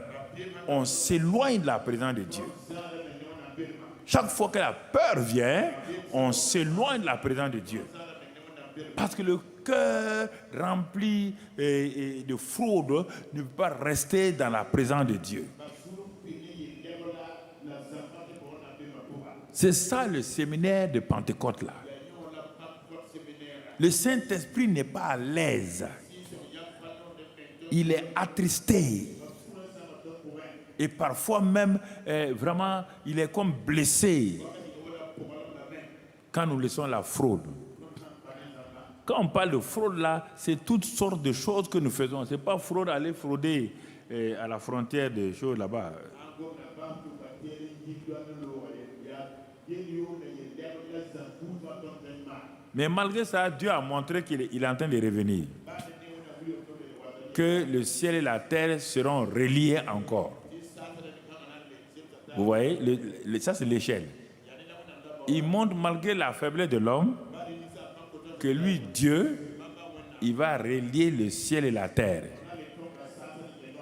on s'éloigne de la présence de Dieu. Chaque fois que la peur vient, on s'éloigne de la présence de Dieu. Parce que le cœur rempli de fraude ne peut pas rester dans la présence de Dieu. C'est ça le séminaire de Pentecôte là. Le Saint-Esprit n'est pas à l'aise. Il est attristé. Et parfois même, vraiment, il est comme blessé quand nous laissons la fraude. Quand on parle de fraude là, c'est toutes sortes de choses que nous faisons. Ce n'est pas fraude, aller frauder à la frontière des choses là-bas. Mais malgré ça, Dieu a montré qu'il est en train de revenir. Que le ciel et la terre seront reliés encore. Vous voyez, ça c'est l'échelle. Il montre malgré la faiblesse de l'homme que lui, Dieu, il va relier le ciel et la terre.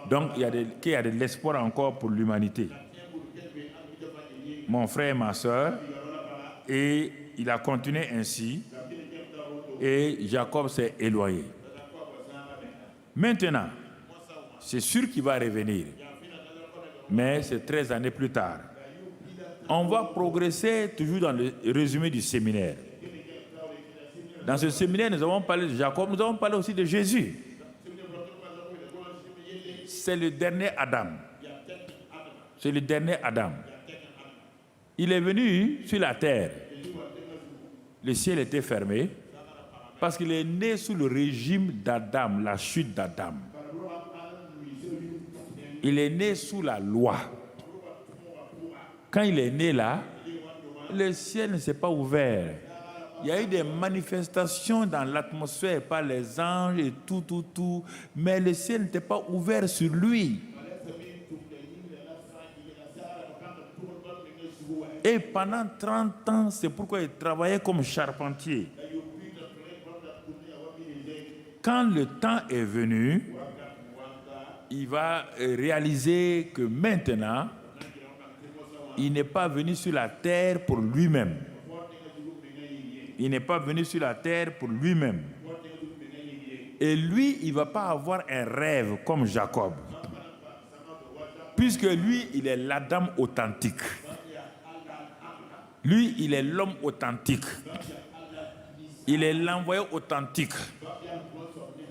Donc qu'il y a de l'espoir encore pour l'humanité. Mon frère et ma soeur, et il a continué ainsi, et Jacob s'est éloigné. Maintenant, c'est sûr qu'il va revenir, mais c'est 13 années plus tard. On va progresser toujours dans le résumé du séminaire. Dans ce séminaire, nous avons parlé de Jacob, nous avons parlé aussi de Jésus. C'est le dernier Adam. C'est le dernier Adam. Il est venu sur la terre. Le ciel était fermé parce qu'il est né sous le régime d'Adam, la chute d'Adam. Il est né sous la loi. Quand il est né là, le ciel ne s'est pas ouvert. Il y a eu des manifestations dans l'atmosphère par les anges et tout, mais le ciel n'était pas ouvert sur lui. Et pendant 30 ans, c'est pourquoi il travaillait comme charpentier. Quand le temps est venu, il va réaliser que maintenant, il n'est pas venu sur la terre pour lui-même. Il n'est pas venu sur la terre pour lui-même. Et lui, il ne va pas avoir un rêve comme Jacob. Puisque lui, il est l'Adam authentique. Lui, il est l'homme authentique. Il est l'envoyé authentique.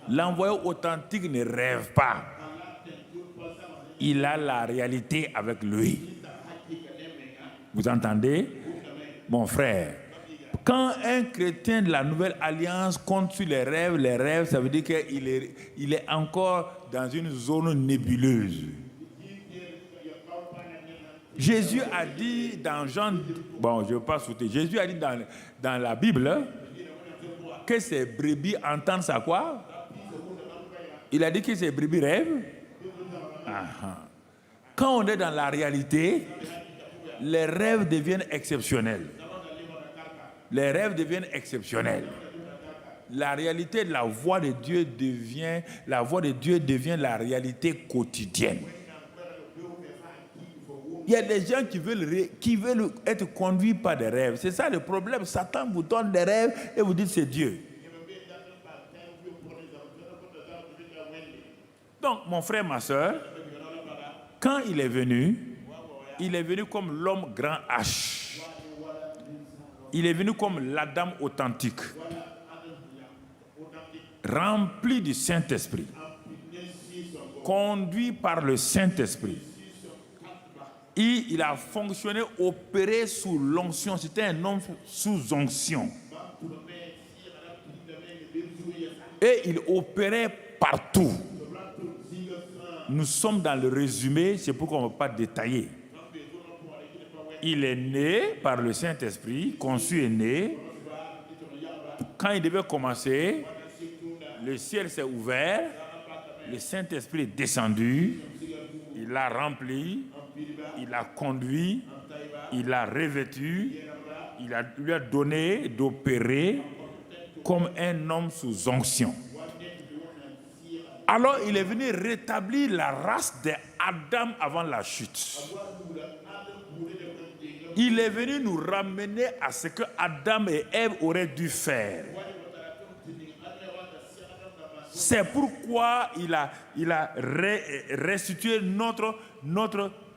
L'envoyé authentique ne rêve pas. Il a la réalité avec lui. Vous entendez, mon frère? Quand un chrétien de la Nouvelle Alliance compte sur les rêves, ça veut dire qu'il est encore dans une zone nébuleuse. Jésus a dit dans Jean... Bon, je ne veux pas sauter. Jésus a dit dans la Bible que ses brebis entendent ça quoi? Il a dit que ses brebis rêvent. Quand on est dans la réalité, les rêves deviennent exceptionnels. Les rêves deviennent exceptionnels. La réalité de la voix de Dieu devient la réalité quotidienne. Il y a des gens qui veulent être conduits par des rêves. C'est ça le problème. Satan vous donne des rêves et vous dites c'est Dieu. Donc, mon frère, ma soeur, quand il est venu comme l'homme grand H. Il est venu comme l'Adam authentique. rempli du Saint-Esprit, conduit par le Saint-Esprit. Il a fonctionné, opéré sous l'onction. C'était un homme sous onction. Et il opérait partout. Nous sommes dans le résumé, c'est pourquoi on ne va pas détailler. Il est né par le Saint-Esprit, conçu et né. Quand il devait commencer, le ciel s'est ouvert, le Saint-Esprit est descendu, il l'a rempli, il l'a conduit, il l'a revêtu, lui a donné d'opérer comme un homme sous onction. Alors il est venu rétablir la race d'Adam avant la chute. Il est venu nous ramener à ce que Adam et Ève auraient dû faire. C'est pourquoi il a restitué notre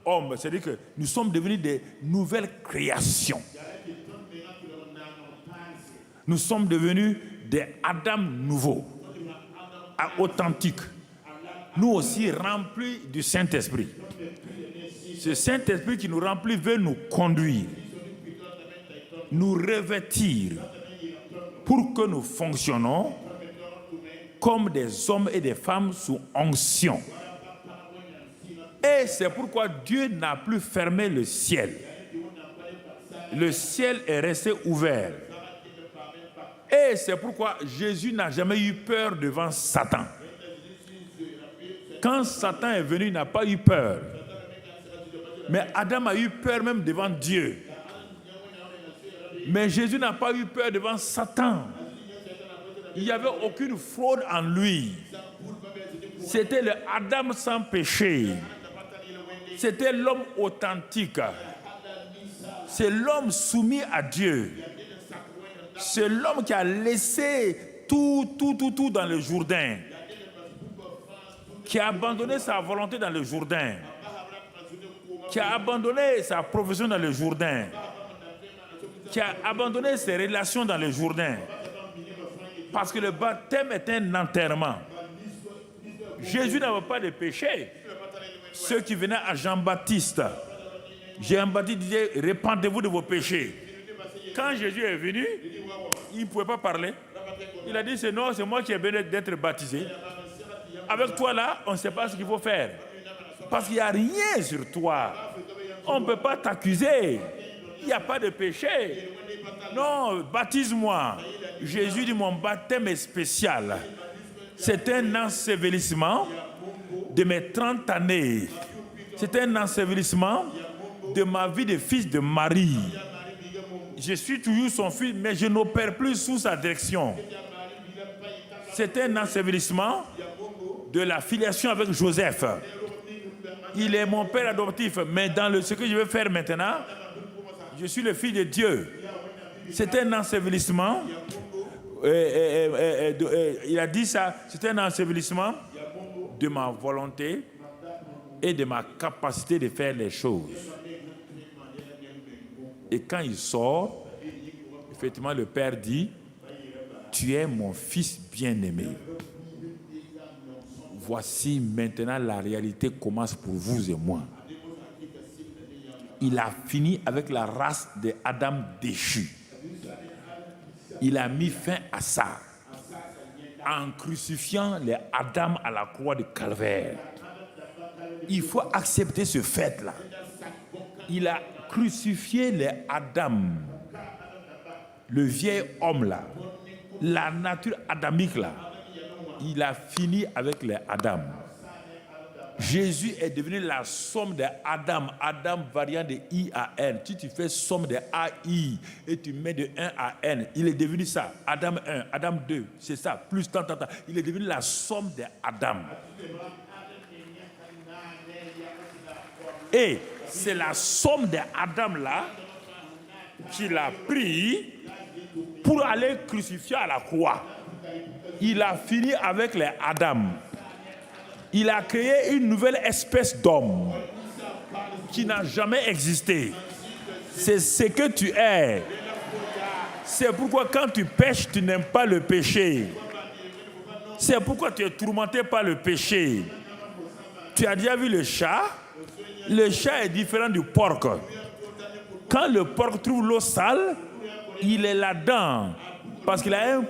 homme. C'est-à-dire que nous sommes devenus des nouvelles créations. Nous sommes devenus des Adam nouveaux, authentiques. Nous aussi remplis du Saint-Esprit. Ce Saint-Esprit qui nous remplit veut nous conduire, nous revêtir pour que nous fonctionnons comme des hommes et des femmes sous onction. Et c'est pourquoi Dieu n'a plus fermé le ciel. Le ciel est resté ouvert. Et c'est pourquoi Jésus n'a jamais eu peur devant Satan. Quand Satan est venu, il n'a pas eu peur. Mais Adam a eu peur même devant Dieu. Mais Jésus n'a pas eu peur devant Satan. Il n'y avait aucune fraude en lui. C'était le Adam sans péché. C'était l'homme authentique. C'est l'homme soumis à Dieu. C'est l'homme qui a laissé tout dans le Jourdain. Qui a abandonné sa volonté dans le Jourdain. Qui a abandonné sa profession dans le Jourdain. Qui a abandonné ses relations dans le Jourdain. Parce que le baptême est un enterrement. Jésus n'avait pas de péché. Ceux qui venaient à Jean-Baptiste disait, répandez-vous de vos péchés. Quand Jésus est venu, il ne pouvait pas parler. Il a dit, c'est moi qui ai besoin d'être baptisé. Avec toi là, on ne sait pas ce qu'il faut faire. Parce qu'il n'y a rien sur toi. On ne peut pas t'accuser. Il n'y a pas de péché. Non, baptise-moi. Jésus dit, mon baptême est spécial. C'est un ensevelissement de mes 30 années. C'est un ensevelissement de ma vie de fils de Marie. Je suis toujours son fils, mais je n'opère plus sous sa direction. C'est un ensevelissement de la filiation avec Joseph. Il est mon père adoptif, mais dans ce que je vais faire maintenant, je suis le fils de Dieu. C'est un ensevelissement. Il a dit ça, c'est un ensevelissement de ma volonté et de ma capacité de faire les choses. Et quand il sort, effectivement, le Père dit, tu es mon fils bien-aimé. Voici maintenant la réalité commence pour vous et moi. Il a fini avec la race d'Adam déchu. Il a mis fin à ça en crucifiant les Adam à la croix de Calvaire. Il faut accepter ce fait-là. Il a crucifié les Adam, le vieil homme là, la nature adamique là. Il a fini avec les Adam. Jésus est devenu la somme des Adam. Adam variant de I à N. Si tu fais somme de AI et tu mets de 1 à N, il est devenu ça. Adam 1, Adam 2, c'est ça. Plus tant. Il est devenu la somme des Adam. Et c'est la somme des Adam là qu'il a pris pour aller crucifier à la croix. Il a fini avec les Adam. Il a créé une nouvelle espèce d'homme qui n'a jamais existé. C'est ce que tu es. C'est pourquoi quand tu pêches, tu n'aimes pas le péché. C'est pourquoi tu es tourmenté par le péché. Tu as déjà vu le chat? Le chat est différent du porc. Quand le porc trouve l'eau sale, il est là-dedans. Parce qu'il a un cœur